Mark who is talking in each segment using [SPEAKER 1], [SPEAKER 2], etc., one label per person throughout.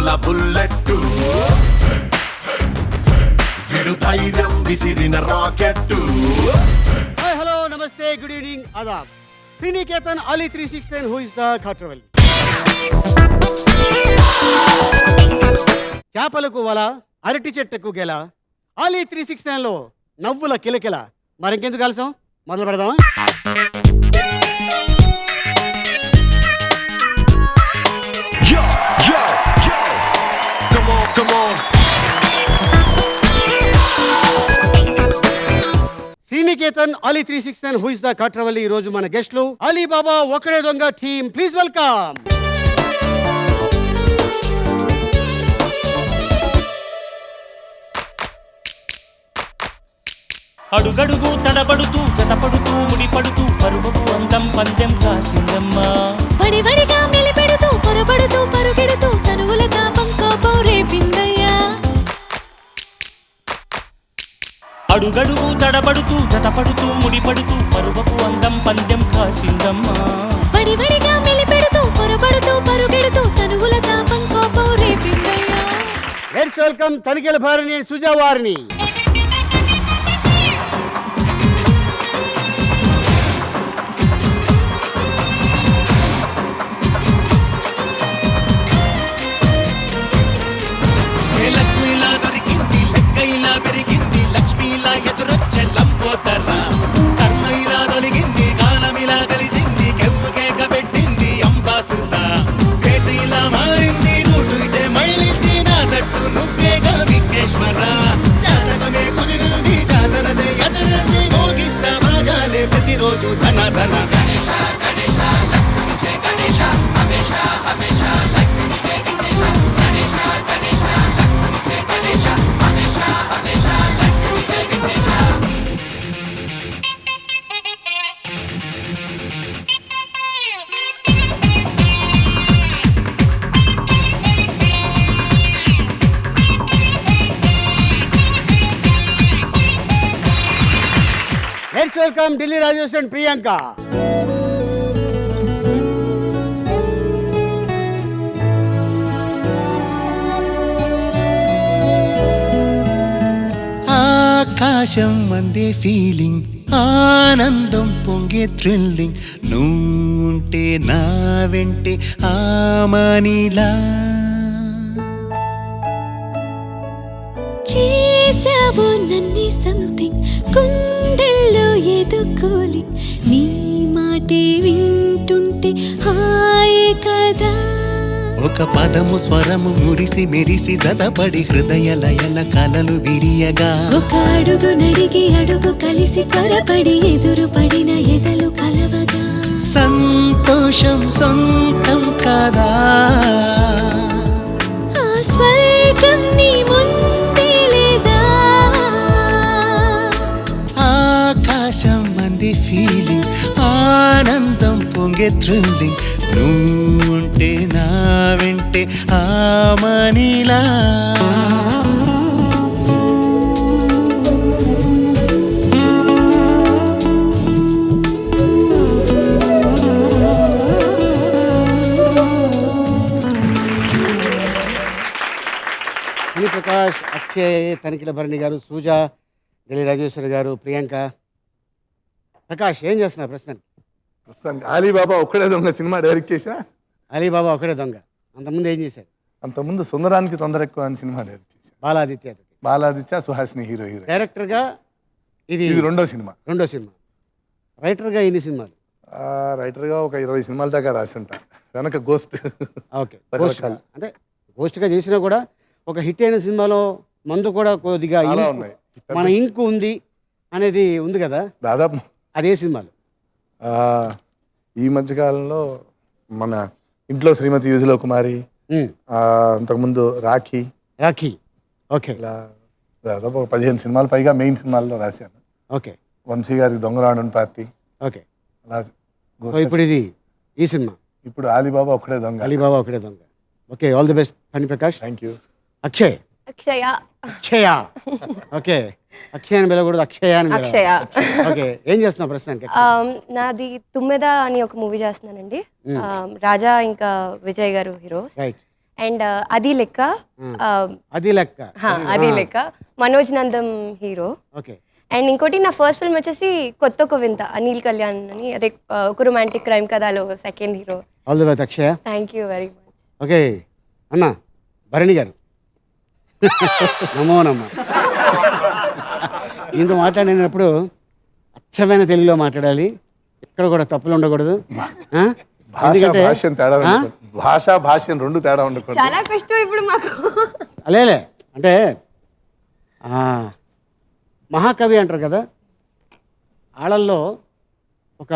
[SPEAKER 1] బుల్లెట్ల bullet విడు ధైర్యం విసిరిన rocket.
[SPEAKER 2] Hi hello namaste good evening ఆదాబ్. Sriniketan Ali 369 who is the Katravalli. చేపలకు వల అరటి చెట్టుకు గెల అలీ 369 లో నవ్వుల కిలకిల. మరింకెందుకు కలిసాం, మొదలు పెడదామా? Sriniketan Ali 369 who is the Katravalli. ఈ రోజు మన గెస్ట్లు అలీబాబా ఒకడే దొంగ టీమ్. Please welcome.
[SPEAKER 3] అడుగడుగు తడబడుతూ జతపడుతూ ముడిపడుతూ పరుగుకు అందం పందెం కాసిందమ్మా.
[SPEAKER 4] వడివడిగా మెలిపెడుతూ పొరబడుతూ పరుగెడుతూ తనువుల తాపం కోపం రేపిందయ్యా.
[SPEAKER 3] అడుగడుగు తడబడుతూ జతపడుతూ ముడిపడుతూ పరుగుకు అందం పందెం కాసిందమ్మా.
[SPEAKER 4] వడివడిగా మెలిపెడుతూ పొరబడుతూ పరుగెడుతూ తనువుల తాపం కోపం రేపిందయ్యా.
[SPEAKER 2] లెట్స్ వెల్కమ్ తనిఖీల భారని సుజా వారిని.
[SPEAKER 1] ప్రతిరోజు ధన ధన గణేశ గణేశ లక్ష్మీచే గణేశ హమేష హమేష లక్ష్మీచే గణేశ గణేశ గణేశ లక్ష్మీచే గణేశ హమేష హమేష లక్ష్మీచే Ganesha.
[SPEAKER 2] Let's welcome Delhi Rajesh and Priyanka.
[SPEAKER 5] ఆకాశం అందే ఫీలింగ్, ఆనందం పొంగే థ్రిల్లింగ్, నువ్వుంటే నా వెంటే ఆమనిలా
[SPEAKER 4] చేసావు నన్నే సంథింగ్, గుండెల్లో ఏదో కూలింగ్, నీ మాటే వింటుంటే హాయే కదా.
[SPEAKER 5] ఒక పదము స్వరము మురిసి మెరిసి జతపడి హృదయ లయల కలలు విరియగా,
[SPEAKER 4] ఒక అడుగు నడిగి అడుగు కలిసి త్వరపడి ఎదురు పడిన ఎదలు కలవగా,
[SPEAKER 5] సంతోషం సొంతం కాదా,
[SPEAKER 4] ఆ స్వర్గం నీ ముందే లేదా.
[SPEAKER 5] ఆకాశం అంది ఫీలింగ్, ఆనందం పొంగే థ్రిల్లింగ్, నువ్వుంటే నా వెంటే ఆమనిలా.
[SPEAKER 2] ప్రకాష్, అక్షయ్, తనిఖీల భరణి గారు, సూజా, ఢిల్లీ రాజేశ్వరి గారు, ప్రియాంక. ప్రకాష్ ఏం చేస్తున్నారు ప్రస్తుతానికి?
[SPEAKER 6] ప్రస్తుతానికి అలీబాబా ఒక్కడే దొంగ సినిమా డైరెక్ట్ చేశా.
[SPEAKER 2] అలీబాబా ఒకడే దొంగ. అంతకుముందు ఏం చేశారు?
[SPEAKER 6] అంతకుముందు సుందరానికి తొందర ఎక్కువ అని సినిమా డైరెక్ట్ చేశా. బాలాదిత్య సుహాసిని హీరో.
[SPEAKER 2] డైరెక్టర్గా ఇది
[SPEAKER 6] రెండో సినిమా.
[SPEAKER 2] రైటర్గా ఎన్ని సినిమాలు?
[SPEAKER 6] రైటర్గా ఒక 20 సినిమాల దాకా రాసి ఉంటా. వెనక గోస్ట్.
[SPEAKER 2] ఓకే, అంటే గోస్ట్గా చేసినా కూడా ఒక హిట్ అయిన సినిమాలో మందు కూడా కొద్దిగా
[SPEAKER 6] ఉన్నాయి,
[SPEAKER 2] మన ఇంకు ఉంది అనేది ఉంది కదా,
[SPEAKER 6] దాదాపు
[SPEAKER 2] అదే సినిమాలు.
[SPEAKER 6] ఈ మధ్యకాలంలో మన ఇంట్లో శ్రీమతి యూజులో కుమారి, అంతకుముందు రాఖీ.
[SPEAKER 2] ఓకే,
[SPEAKER 6] ఇలా దాదాపు ఒక 15 సినిమాలు పైగా మెయిన్ సినిమాల్లో రాశాను.
[SPEAKER 2] ఓకే,
[SPEAKER 6] వంశీ గారికి దొంగరాడన్ పార్టీ.
[SPEAKER 2] ఓకే,
[SPEAKER 6] అలా
[SPEAKER 2] ఇప్పుడు ఇది ఈ సినిమా.
[SPEAKER 6] ఇప్పుడు అలీబాబా ఒకడే దొంగ. Okay, all the best Phani Prakash. Thank you.
[SPEAKER 2] Akshay. Okay, Akshay అని పిలవకూడదు, అక్షయ అని ఓకే, ఏం చేస్తున్నావు ప్రస్తుతానికి?
[SPEAKER 7] నాది తుమ్మెద అని ఒక మూవీ చేస్తున్నానండి. రాజా ఇంకా విజయ్ గారు హీరో.
[SPEAKER 2] రైట్.
[SPEAKER 7] అండ్ అది లెక్క
[SPEAKER 2] అది లెక్క
[SPEAKER 7] అది లెక్క Manoj Nandam hero.
[SPEAKER 2] Okay.
[SPEAKER 7] And ఇంకోటి నా ఫస్ట్ ఫిల్మ్ వచ్చేసి కొత్త ఒక వింత అనిల్ కళ్యాణ్ అని, అదే ఒక రొమాంటిక్ క్రైమ్ కథలో second hero.
[SPEAKER 2] All the best Akshaya.
[SPEAKER 7] Thank you very much.
[SPEAKER 2] Okay అన్న భరణి గారు నమో నమ్మ. ఇంత మాట్లాడినప్పుడు అచ్చమైన తెలుగులో మాట్లాడాలి, ఎక్కడ కూడా తప్పులు ఉండకూడదు. ఎందుకంటే
[SPEAKER 6] భాష్యం రెండు తేడా ఉండకూడదు.
[SPEAKER 7] చాలా కష్టం ఇప్పుడు మాకు.
[SPEAKER 2] అలేలే అంటే మహాకవి అంటారు కదా, ఆళ్ళల్లో ఒక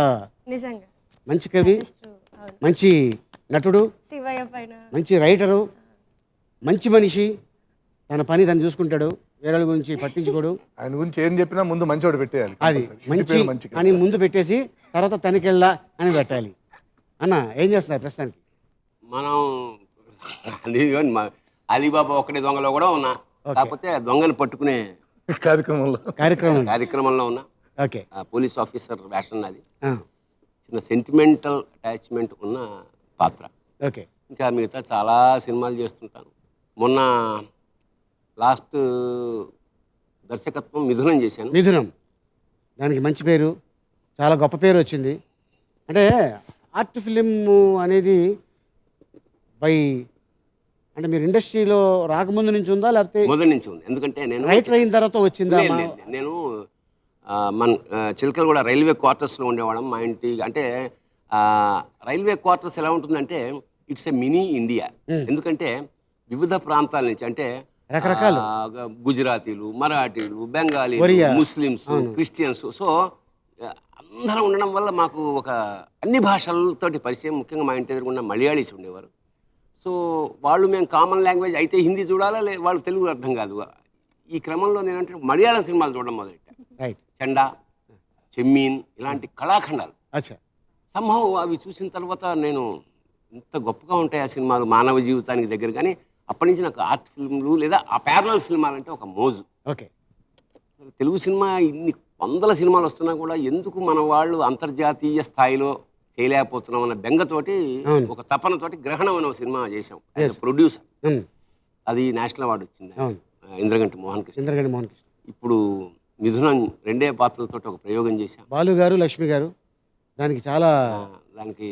[SPEAKER 7] నిజంగా
[SPEAKER 2] మంచి కవి, మంచి నటుడు,
[SPEAKER 7] శివయ్య పైన
[SPEAKER 2] మంచి రైటరు, మంచి మనిషి, తన పని తను చూసుకుంటాడు, వేరే గురించి పట్టించుకోడు.
[SPEAKER 6] ఆయన గురించి ఏం చెప్పినా ముందు మంచోడు పెట్టేయాలి.
[SPEAKER 2] అది మంచి అని ముందు పెట్టేసి తర్వాత తనకెళ్ళా అని పెట్టాలి. అన్న ఏం చేస్తున్నారు ప్రస్తుతానికి?
[SPEAKER 8] మనం అలీబాబా ఒక్కడే దొంగలో కూడా ఉన్నా, కాకపోతే దొంగను పట్టుకునే కార్యక్రమంలో ఉన్నా.
[SPEAKER 2] ఓకే.
[SPEAKER 8] పోలీస్ ఆఫీసర్ వేషన్ అది, చిన్న సెంటిమెంటల్ అటాచ్మెంట్ ఉన్న పాత్ర.
[SPEAKER 2] ఓకే.
[SPEAKER 8] ఇంకా మిగతా చాలా సినిమాలు చేస్తుంటాను. మొన్న లాస్ట్ దర్శకత్వం మిథునం చేశాను.
[SPEAKER 2] మిథునం దానికి మంచి పేరు, చాలా గొప్ప పేరు వచ్చింది. అంటే ఆర్ట్ ఫిలిం అనేది అంటే మీరు ఇండస్ట్రీలో రాకముందు నుంచి ఉందా లేకపోతే
[SPEAKER 8] మొదటి నుంచి ఉంది? ఎందుకంటే నేను
[SPEAKER 2] రైటర్ అయిన తర్వాత వచ్చిందా?
[SPEAKER 8] నేను మన చిలకలు కూడా రైల్వే క్వార్టర్స్లో ఉండేవాళ్ళం. మా ఇంటి అంటే రైల్వే క్వార్టర్స్ ఎలా ఉంటుందంటే ఇట్స్ ఎ మినీ ఇండియా. ఎందుకంటే వివిధ ప్రాంతాల నుంచి, అంటే
[SPEAKER 2] రకరకాల
[SPEAKER 8] గుజరాతీలు, మరాఠీలు, బెంగాలీ, ముస్లిమ్స్, క్రిస్టియన్స్, సో అందరం ఉండడం వల్ల మాకు ఒక అన్ని భాషలతోటి పరిచయం. ముఖ్యంగా మా ఇంటి ఎదురుకున్న మలయాళీస్ ఉండేవారు. సో వాళ్ళు మేము కామన్ లాంగ్వేజ్ అయితే హిందీ చూడాలా, వాళ్ళు తెలుగు అర్థం కాదు. ఈ క్రమంలో నేనంటే మలయాళం సినిమాలు చూడడం మొదలెట్టా. చెండా, చెమ్మీన్ ఇలాంటి కళాఖండాలు సంభవం అవి చూసిన తర్వాత నేను ఇంత గొప్పగా ఉంటాయి ఆ సినిమాలు మానవ జీవితానికి దగ్గర. కానీ అప్పటి నుంచి నాకు ఆర్ట్ ఫిల్మ్లు లేదా ఆ ప్యారలల్ సినిమాలు అంటే ఒక మోజు.
[SPEAKER 2] ఓకే.
[SPEAKER 8] తెలుగు సినిమా ఇన్ని వందల సినిమాలు వస్తున్నా కూడా ఎందుకు మన వాళ్ళు అంతర్జాతీయ స్థాయిలో చేయలేకపోతున్నాం అన్న బెంగతోటి, ఒక తపనతోటి గ్రహణం అనే ఒక సినిమా చేసాం. ప్రొడ్యూసర్, అది నేషనల్ అవార్డు వచ్చింది, ఇంద్రగంటి మోహన్ కృష్ణ. ఇప్పుడు మిథునం రెండే పాత్రలతో ఒక ప్రయోగం చేశాం.
[SPEAKER 2] బాలు గారు, లక్ష్మి గారు, దానికి చాలా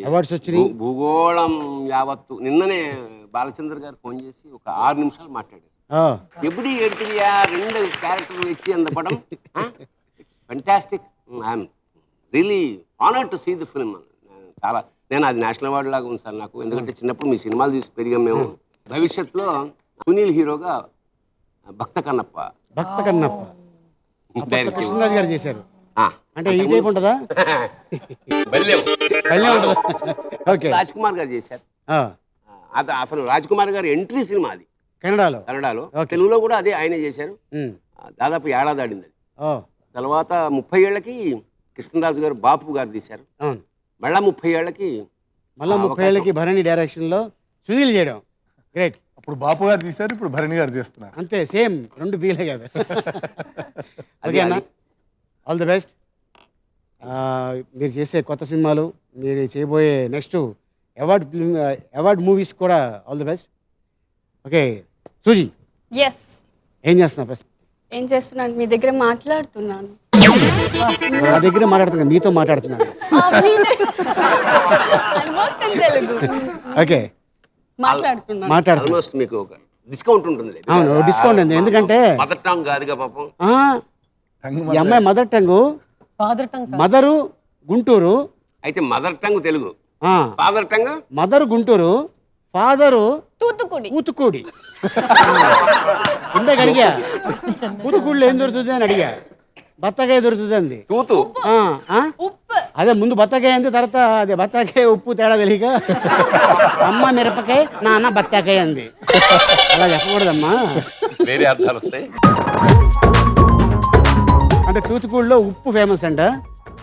[SPEAKER 2] అవార్డ్స్ వచ్చినాయి.
[SPEAKER 8] భూగోళం యావత్తు. నిన్ననే బాలచంద్ర గారు ఫోన్ చేసి ఒక 6 నిమిషాలు మాట్లాడారు. ఎప్పుడు ఎడిటియా 2 క్యారెక్టర్లు ఇచ్చి అంత పడం fantastic. I'm really honoured to see the film. చాలా నేను అది నేషనల్ అవార్డు లాగా ఉంది సార్ నాకు. ఎందుకంటే చిన్నప్పుడు మీ సినిమాలు చూసి పెరిగాం మేము. భవిష్యత్తులో సునీల్ హీరోగా భక్త కన్నప్ప
[SPEAKER 2] కృష్ణరాజు గారు చేశారు. అంటే ఈ టైప్ ఉంటుందా?
[SPEAKER 8] రాజ్ కుమార్ గారు చేశారు. అసలు రాజ్ కుమార్ గారు ఎంట్రీ సినిమా అది కన్నడలో. తెలుగులో కూడా అదే ఆయనే చేశారు. దాదాపు 1 ఏడాది ఆడింది అది. తర్వాత 30 ఏళ్ళకి కృష్ణరాజు గారు బాపు గారు తీశారు. మళ్ళా 30 ఏళ్ళకి
[SPEAKER 2] భరణి డైరెక్షన్ లో సునీల్ చేయడం గ్రేట్.
[SPEAKER 6] అప్పుడు బాపు గారు తీశారు, ఇప్పుడు భరణి గారు చేస్తున్నారు.
[SPEAKER 2] అంతే, సేమ్ 2 బీలే కదా. ఓకే అన్న, ఆల్ ది బెస్ట్. మీరు చేసే కొత్త సినిమాలు, మీరు చేయబోయే నెక్స్ట్ అవార్డ్ మూవీస్ కూడా all the best. Okay Suzy, ఏం చేస్తున్నావు?
[SPEAKER 9] ఏం చేస్తున్నాను? మీ దగ్గర మాట్లాడుతున్నాను.
[SPEAKER 2] నా దగ్గర మాట్లాడుతున్నా, మీతో మాట్లాడుతున్నాను. ఓకే,
[SPEAKER 8] మాట్లాడుతున్నాను. మీకు ఒక డిస్కౌంట్ ఉంటుంది.
[SPEAKER 2] అవును, డిస్కౌంట్ ఉంది. ఎందుకంటే
[SPEAKER 8] మదర్ టంగ్ కాదుగా పాపం.
[SPEAKER 2] ఈ అమ్మాయి మదర్ టంగ్, మదరు గుంటూరు,
[SPEAKER 8] అయితే mother tongue Telugu, father tongue
[SPEAKER 2] mother Guntur, father
[SPEAKER 9] Thoothukudi.
[SPEAKER 2] ఇందాక అడిగా తూతుకుడిలో ఏం దొరుకుతుంది అని అడిగా. బత్తకాయ దొరుకుతుంది అంది.
[SPEAKER 8] తూతు
[SPEAKER 2] అదే ముందు బత్తకాయ అంది, తర్వాత అదే బత్తాకాయ ఉప్పు తేడా తెలియక అమ్మ మిరపకాయ, నాన్న బత్తాకాయ అంది. అలా చెప్పకూడదమ్మా,
[SPEAKER 8] వేరే అర్థాలు వస్తాయి.
[SPEAKER 2] అంటే తూతుకుడిలో ఉప్పు ఫేమస్ అంట.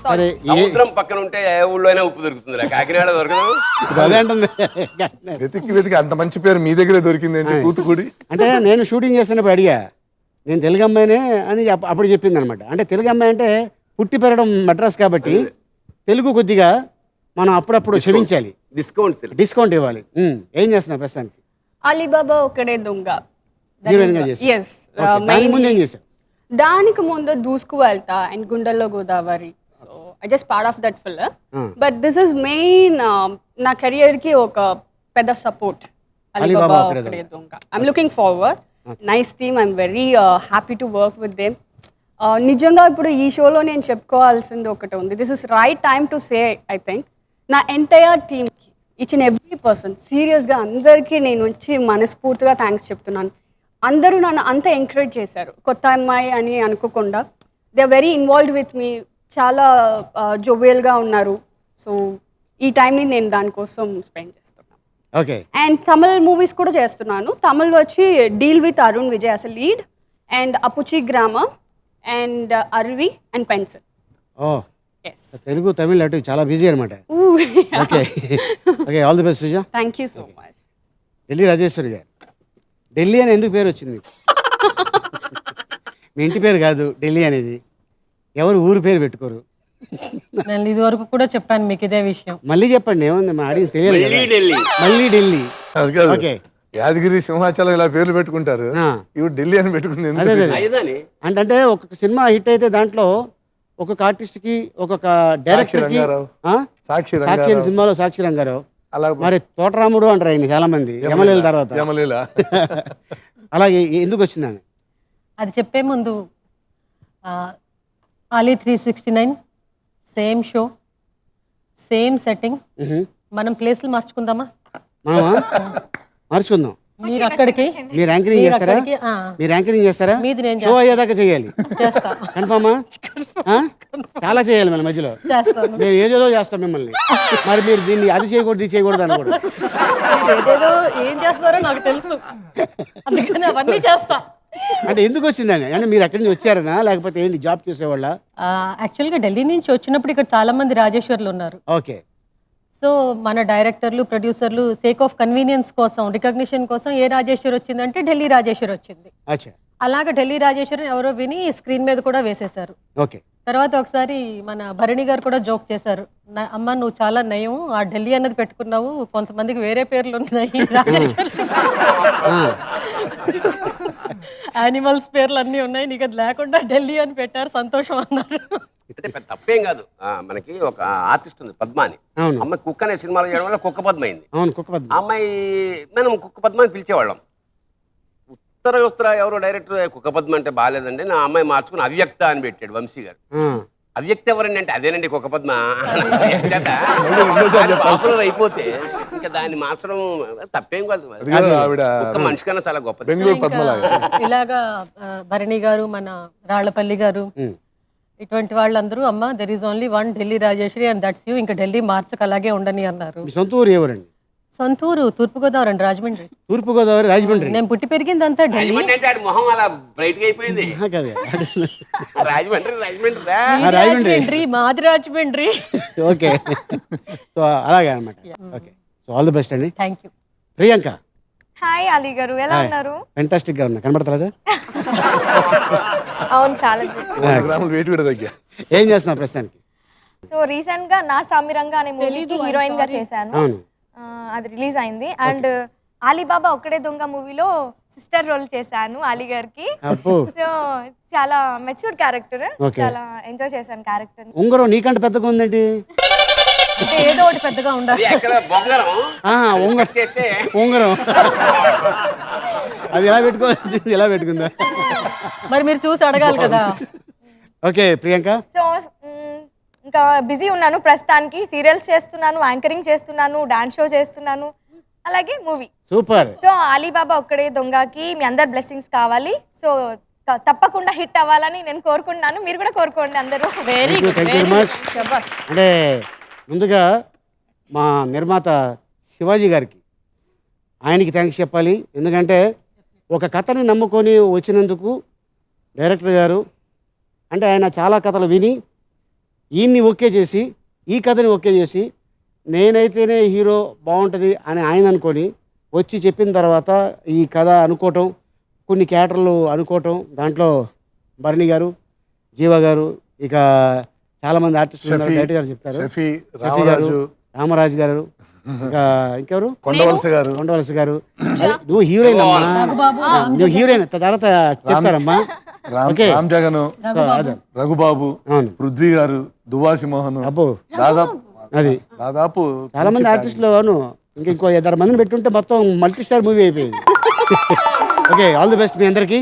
[SPEAKER 2] సరే,
[SPEAKER 8] సముద్రం పక్కన ఉంటే ఏ ఊళ్ళో అయినా ఉప్పు దొరుకుతుంది, కాకినాడ దొరకదు.
[SPEAKER 2] అదే అంటుంది.
[SPEAKER 6] వెతికి అంత మంచి పేరు మీ దగ్గరే దొరికింది ఏంటి తూతుకుడి?
[SPEAKER 2] అంటే నేను షూటింగ్ చేస్తున్నప్పుడు అడిగా, నేను తెలుగు అమ్మాయినే అని అప్పుడు చెప్పింది అనమాట. అంటే తెలుగు అమ్మాయి అంటే పుట్టి పెరగడం మద్రాస్ కాబట్టి తెలుగు కొద్దిగా మనం అప్పుడప్పుడు క్షమించాలి, డిస్కౌంట్ ఇవ్వాలి. ఏం చేస్తున్నావు ప్రస్తుతానికి?
[SPEAKER 9] అలీబాబా ఒకడే దొంగ.
[SPEAKER 2] హీరోయిన్ గా చేశారు.
[SPEAKER 9] ఎస్.
[SPEAKER 2] దాని ముందు ఏం చేశారు?
[SPEAKER 9] దానికి ముందు దూసుకు వెళ్తా అండ్ గుండెల్లో Godavari. So I just part of that film. But this is main నా కెరియర్ కి ఒక పెద్ద సపోర్ట్. అలీబాబా ఒకడే దొంగ. I'm looking forward. Nice team. I'm very happy to work with them. నిజంగా ఇప్పుడు ఈ షోలో నేను చెప్పుకోవాల్సింది ఒకటి ఉంది. This is right time to say. I think నా ఎంటైర్ టీమ్కి ఈచ్ అండ్ ఎవ్రీ పర్సన్ సీరియస్గా అందరికీ నేను వచ్చి మనస్ఫూర్తిగా థ్యాంక్స్ చెప్తున్నాను. అందరూ నన్ను అంత ఎంకరేజ్ చేశారు. కొత్త అమ్మాయి అని అనుకోకుండా they are very involved with me. చాలా జోవియల్గా ఉన్నారు. సో ఈ టైంని నేను దానికోసం స్పెండ్ చేస్తున్నాను.
[SPEAKER 2] ఓకే.
[SPEAKER 9] అండ్ తమిళ్ మూవీస్ కూడా చేస్తున్నాను. తమిళ్ వచ్చి deal with Arun Vijay as lead and Appuchi Gramam and Aruvi and pencil.
[SPEAKER 2] ఓ, తెలుగు తమిళ్ అటు చాలా బిజీ అనమాట. Okay okay, all the best Suja.
[SPEAKER 9] Thank you so much.
[SPEAKER 2] Delhi Rajeswari garu, Delhi అని ఎందుకు పేరు వచ్చింది మీకు? మీ ఇంటి పేరు కాదు ఢిల్లీ అనేది. ఎవరు ఊరు పేరు పెట్టుకోరు.
[SPEAKER 10] నేను ఇది వరకు కూడా చెప్పాను మీకు ఇదే విషయం.
[SPEAKER 2] మళ్ళీ చెప్పండి, ఏముంది మా ఆడియన్స్ తెలియదు. మళ్ళీ ఢిల్లీ. ఓకే.
[SPEAKER 6] యాదగిరి, సింహాచలం ఇలా పేర్లు పెట్టుకుంటారు. ఇవి ఢిల్లీ అని పెట్టుకుంది.
[SPEAKER 2] అంటే ఒక్కొక్క సినిమా హిట్ అయితే దాంట్లో ఒక్కొక్క ఆర్టిస్ట్ కి ఒక్కొక్క డైరెక్టర్ కి సాక్షి సినిమాలో సాక్షి రంగారావు, మరి తోటరాముడు అంటారు ఆయన చాలా మంది యమలీల తర్వాత. అలాగే ఎందుకు వచ్చిందని
[SPEAKER 10] అది చెప్పే ముందు Ali 369 same show same setting. మనం ప్లేస్లు మార్చుకుందామా?
[SPEAKER 2] మార్చుకుందాం.
[SPEAKER 10] మీరు అక్కడికి,
[SPEAKER 2] మీరు యాంకరింగ్ చేస్తారా? మీరు యాంకరింగ్ చేస్తారా? షో అయ్యేదాకా చేయాలి. కన్ఫర్మా? చాలా చేయాలి మన మధ్యలో. మేము ఏదేదో చేస్తాం మిమ్మల్ని. మరి మీరు దీన్ని అది చేయకూడదు ఇది చేయకూడదు అనకూడదు.
[SPEAKER 10] ఏదేదో ఏం చేస్తారో నాకు తెలుసు, అందుకని అవన్నీ చేస్తా.
[SPEAKER 2] అంటే ఎందుకు వచ్చిందని? అంటే మీరు ఎక్కడి నుంచి వచ్చారనా లేకపోతే ఏంటి జాబ్ చేసేవాళ్ళ?
[SPEAKER 10] యాక్చువల్గా ఢిల్లీ నుంచి వచ్చినప్పుడు ఇక్కడ చాలా మంది రాజేశ్వర్లు ఉన్నారు.
[SPEAKER 2] ఓకే.
[SPEAKER 10] సో మన డైరెక్టర్లు, ప్రొడ్యూసర్లు సేక్ ఆఫ్ కన్వీనియన్స్ కోసం, రికగ్నిషన్ కోసం ఏ రాజేశ్వర్ వచ్చిందంటే ఢిల్లీ రాజేశ్వర్ వచ్చింది. అలాగా ఢిల్లీ రాజేశ్వర్ ఎవరో విని స్క్రీన్ మీద కూడా వేసేశారు.
[SPEAKER 2] ఓకే.
[SPEAKER 10] తర్వాత ఒకసారి మన భరణి గారు కూడా జోక్ చేశారు, అమ్మ నువ్వు చాలా నయం, ఆ ఢిల్లీ అన్నది పెట్టుకున్నావు, కొంతమందికి వేరే పేర్లు ఉన్నాయి, యానిమల్స్ పేర్లు అన్నీ ఉన్నాయి, నీకు అది లేకుండా ఢిల్లీ అని పెట్టారు, సంతోషం అన్నారు.
[SPEAKER 8] అంటే తప్పేం కాదు. మనకి ఒక ఆర్టిస్ట్ ఉంది పద్మ అని. అమ్మాయి కుక్క అనే సినిమాలో చేయడం వల్ల కుక్క పద్మ అయింది. అమ్మాయి మనం కుక్క పద్మ అని పిలిచేవాళ్ళం. ఉత్తర ఎవరో డైరెక్టర్ కుక్క పద్మ అంటే బాగాలేదండి, నా అమ్మాయి మార్చుకుని అవ్యక్త అని పెట్టాడు వంశీ గారు. అవ్యక్త ఎవరండి అంటే అదేనండి కుక్క పద్మ అయిపోతే ఇంకా దాన్ని మార్చడం తప్పేం కాదు. ఒక్క మనిషి కన్నా చాలా గొప్ప.
[SPEAKER 10] ఇలాగా భరణి గారు, మన రాళ్లపల్లి గారు, ఇటువంటి వాళ్ళందరూ అమ్మ there is only one Delhi Rajeshwari and that's you, ఇంకా ఢిల్లీ మార్చక అలాగే ఉండని అన్నారు.
[SPEAKER 2] సొంత ఊరు ఎవరండి?
[SPEAKER 10] సొంతూరు తూర్పుగోదావరి అండి, రాజమండ్రి.
[SPEAKER 2] తూర్పుగోదావరి, రాజమండ్రి.
[SPEAKER 10] నేను పుట్టి పెరిగింది అంతా ఢిల్లీ. రాజమండ్రి మాది రాజమండ్రి.
[SPEAKER 2] ఓకే, సో అలాగే అన్నమాట. Okay, so all the best అండి.
[SPEAKER 10] Thank you.
[SPEAKER 2] Priyanka.
[SPEAKER 7] Hi Ali garu, ఎలా ఉన్నారు?
[SPEAKER 2] ఫెంటాస్టిక్ గా ఉన్నా, కనబడతలేదా?
[SPEAKER 7] అవును, చాలా.
[SPEAKER 2] ఏం చేస్తున్నావు ప్రస్తుతానికి?
[SPEAKER 7] సో రీసెంట్ గా నా సామిరంగా అనే మూవీకి హీరోయిన్ గా చేశాను. అది రిలీజ్ అయింది. అండ్ అలీబాబా ఒక్కడే దొంగ మూవీలో సిస్టర్ రోల్ చేశాను అలీ గారికి. సో చాలా మెచ్యూర్డ్ క్యారెక్టర్, చాలా ఎంజాయ్ చేశాను క్యారెక్టర్.
[SPEAKER 2] ఉంగరం నీకంటే పెద్దగా ఉందండి.
[SPEAKER 10] ఏదో ఒకటి పెద్దగా ఉండాలి.
[SPEAKER 2] ఉంగరం అది ఎలా పెట్టుకోవాలి, ఎలా పెట్టుకుందా?
[SPEAKER 10] మరి మీరు చూసి అడగాలి కదా.
[SPEAKER 2] ఓకే ప్రియాంక.
[SPEAKER 7] సో ఇంకా బిజీ ఉన్నాను ప్రస్తుతానికి. సీరియల్స్ చేస్తున్నాను, యాంకరింగ్ చేస్తున్నాను, డాన్స్ షో చేస్తున్నాను, అలాగే మూవీ.
[SPEAKER 2] సూపర్.
[SPEAKER 7] సో అలీబాబా ఒక్కడే దొంగకి మీ అందరి బ్లెస్సింగ్స్ కావాలి. సో తప్పకుండా హిట్ అవ్వాలని నేను కోరుకుంటున్నాను, మీరు కూడా కోరుకోండి అందరూ.
[SPEAKER 10] Very good.
[SPEAKER 2] అంటే ముందుగా మా నిర్మాత శివాజీ గారికి, ఆయనకి థ్యాంక్స్ చెప్పాలి. ఎందుకంటే ఒక కథని నమ్ముకొని వచ్చినందుకు డైరెక్టర్ గారు, అంటే ఆయన చాలా కథలు విని ఈయన్ని ఓకే చేసి, ఈ కథని ఓకే చేసి, నేనైతేనే హీరో బాగుంటుంది అని ఆయన అనుకొని వచ్చి చెప్పిన తర్వాత ఈ కథ అనుకోవటం, కొన్ని క్యారెక్టర్లు అనుకోవటం, దాంట్లో భరణి గారు, జీవ గారు, ఇక చాలామంది ఆర్టిస్టులు డైరెక్టర్ గారు చెప్తారు, షఫీ గారు, రామరాజు గారు, ఇంకా ఇంకెవరు?
[SPEAKER 6] కొండవలస గారు.
[SPEAKER 2] కొండవలస గారు. నువ్వు హీరోయిన్ అమ్మా, నువ్వు హీరోయిన్ తర్వాత చెప్తారమ్మా.
[SPEAKER 6] రామ్ జగన్, రఘుబాబు, పృథ్వీ గారు, దువాసి మోహన్.
[SPEAKER 2] అబ్బో
[SPEAKER 6] దాదాపు
[SPEAKER 2] చాలా మంది ఆర్టిస్టులు. అవును, ఇంకో 6 మందిని పెట్టుంటే మొత్తం మల్టీ స్టార్ మూవీ అయిపోయింది. ఓకే, ఆల్ ది బెస్ట్ మీ అందరికి.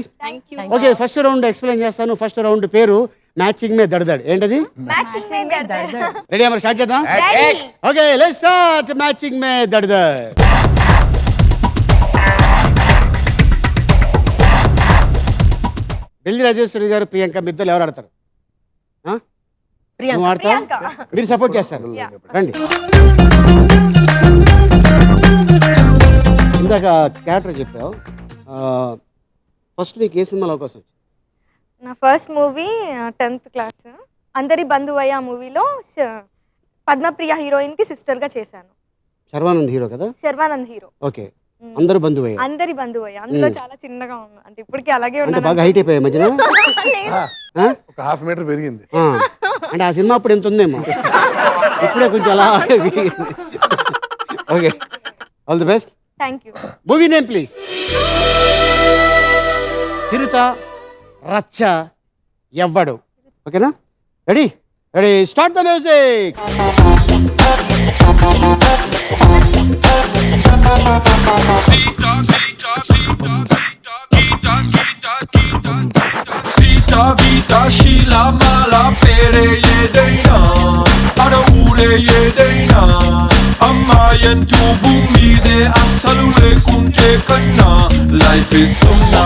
[SPEAKER 2] ఓకే, ఫస్ట్ రౌండ్ ఎక్స్ప్లెయిన్ చేస్తాను. ఫస్ట్ రౌండ్ పేరు మ్యాచింగ్ మే దడదడ్. ఏంటది? రెడీ మరి స్టార్ట్ చేద్దాం. ఓకే, లెట్స్ స్టార్ట్ మ్యాచింగ్ మే దడదడ్. ఢిల్లీ రాజేశ్వరి గారు, ప్రియాంక మీ ఇద్దరు ఎవరు ఆడతారు? నువ్వు ఆడతావు, మీరు సపోర్ట్ చేస్తారు. రండి. ఇందాక క్యారెక్టర్ చెప్పావు, ఫస్ట్ నీకు ఏ సినిమాలో అవకాశం వచ్చింది?
[SPEAKER 7] నా ఫస్ట్ మూవీ 10th క్లాస్ అందరి బంధువయ్య మూవీలో పద్మప్రియ హీరోయిన్ కి సిస్టర్ గా చేశాను.
[SPEAKER 2] శర్వానంద్ హీరో కదా?
[SPEAKER 7] శర్వానంద్ హీరో.
[SPEAKER 2] ఓకే, అందరు బంధువయ్య.
[SPEAKER 7] అందరి బంధువయ్య అందులో చాలా చిన్నగా ఉన్నా, అంటే ఇప్పటికీ అలాగే ఉన్నాను.
[SPEAKER 2] బాగా హైట్ అయిపోయాయి మధ్యన,
[SPEAKER 6] ఒక 1/2 మీటర్ పెరిగింది.
[SPEAKER 2] అంటే ఆ సినిమా అప్పుడు ఎంత ఉందేమో, ఇప్పుడే కొంచెం అలా. Okay, all the best.
[SPEAKER 7] Thank you.
[SPEAKER 2] Movie name please. Chirutha, Racha, Evadu. ఓకేనా? Ready ready start the music.
[SPEAKER 11] Sita గీత శీల మాల పేరే ఏదైనా అడ ఊరే ఏదైనా అమ్మాయంటూ భూమి మీదే అస్సలు లేకుంటే కన్నా లైఫ్ ఇస్ సున్నా.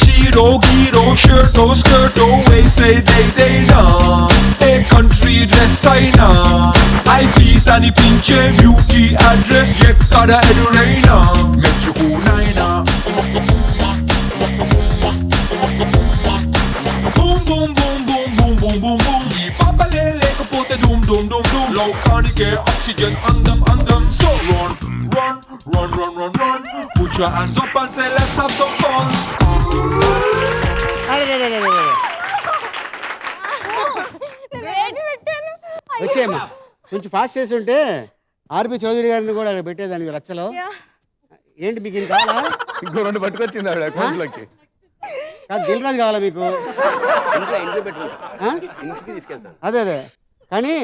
[SPEAKER 11] చీరో గీరో షర్టో స్కర్టో వేసేదేదైనా ఏ కంట్రీ డ్రెస్ అయినా ఐ ఫీస్ అనిపించే బ్యూటీ అడ్రస్ ఎక్కడ ఎదురైనా మెచ్చుకునైనా. Boom boom boom boom boom boom boom boom ఈ పాపలే లేకపోతే డూమ్ డూమ్ డూమ్ డూమ్ లోకానికే ఆక్సిజన్ అందం అందం. So run run run run run run put your hands up and say let's have some fun.
[SPEAKER 2] వచ్చేయమ్మా, కొంచెం ఫాస్ట్ చేసి ఉంటే ఆర్బి చౌదరి గారిని కూడా పెట్టేదానికి రచ్చలో. ఏంటి మీకు ఇది కావాలా?
[SPEAKER 6] ఇంకో 2 పట్టుకొచ్చింది ఆవిడ అకౌంట్లోకి.
[SPEAKER 2] దిల్ రాజు కావాలా మీకు? అదే అదే, కానీ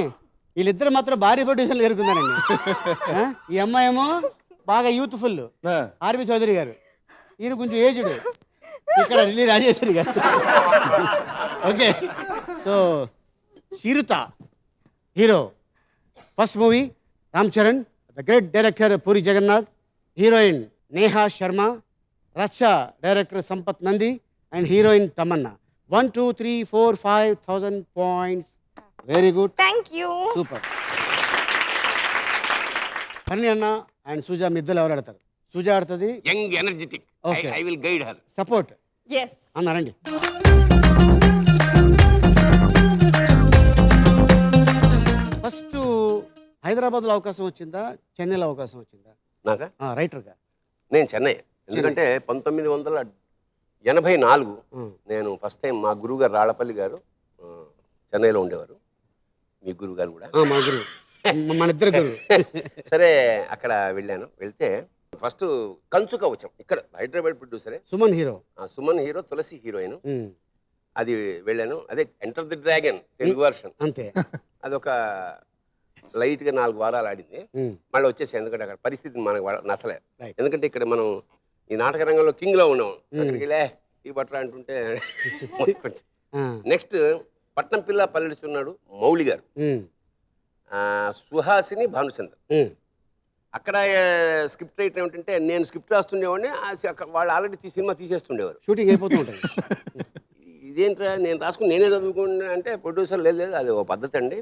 [SPEAKER 2] వీళ్ళిద్దరు మాత్రం భారీ ప్రొడ్యూసర్లు ఎరుకున్నారండి. ఈ అమ్మాయి ఏమో బాగా యూత్ఫుల్, ఆర్బి చౌదరి గారు. ఈయన కొంచెం ఏజ్డ్, ఇక్కడ Delhi Rajeswari garu. Okay, so Chirutha hero, first movie Ram Charan, the great director Puri Jagannadh, heroine Neha Sharma, Racha director Sampath Nandi and heroine Tamannaah. 1 2 3 4 5,000 points. Very good,
[SPEAKER 7] thank you,
[SPEAKER 2] super. Funny అన్న అండ్ సుజా మీ ఇద్దరు ఎవరు ఆడతారు? సుజా ఆడుతుంది,
[SPEAKER 8] young energetic. I will guide her.
[SPEAKER 2] Support అన్నారండి. ఫస్ట్ హైదరాబాద్లో అవకాశం వచ్చిందా, చెన్నైలో అవకాశం వచ్చిందా?
[SPEAKER 8] నాకా?
[SPEAKER 2] రైటర్గా
[SPEAKER 8] నేను చెన్నై. ఎందుకంటే 1984 నేను ఫస్ట్ టైం మా గురువు గారు రాళ్ళపల్లి గారు చెన్నైలో ఉండేవారు. మీ గురువు గారు కూడా
[SPEAKER 2] మా గురువు, మన ఇద్దరు గురువు.
[SPEAKER 8] సరే, అక్కడ వెళ్ళాను. వెళ్తే ఫస్ట్ కంచుక వచ్చాం. ఇక్కడ హైదరాబాద్ ప్రొడ్యూసరే
[SPEAKER 2] సుమన్ హీరో.
[SPEAKER 8] సుమన్ హీరో, తులసి హీరోయిన్. అది వెళ్ళాను. అదే enter the dragon Telugu version.
[SPEAKER 2] అంతే,
[SPEAKER 8] అదొక లైట్గా 4 వారాలు ఆడింది. మళ్ళీ వచ్చేసి, ఎందుకంటే అక్కడ పరిస్థితి మనకు నచ్చలే. ఎందుకంటే ఇక్కడ మనం ఈ నాటక రంగంలో కింగ్లో ఉన్నాం. అక్కడికి వెళ్ళే ఈ బట్ర అంటుంటే నెక్స్ట్ పట్నం పిల్ల పల్లెడుచున్నాడు మౌలి గారు, సుహాసిని భానుచంద్ర. అక్కడ స్క్రిప్ట్ రైటర్ ఏమిటంటే నేను స్క్రిప్ట్ రాస్తుండేవాడిని, వాళ్ళు ఆల్రెడీ సినిమా తీసేస్తుండేవారు.
[SPEAKER 2] షూటింగ్ అయిపోతూ ఉంటుంది.
[SPEAKER 8] ఇదేంట్రా నేను రాసుకుని నేనే చదువుకున్నా అంటే ప్రొడ్యూసర్ లేదు, అది ఓ పద్ధతి అండి,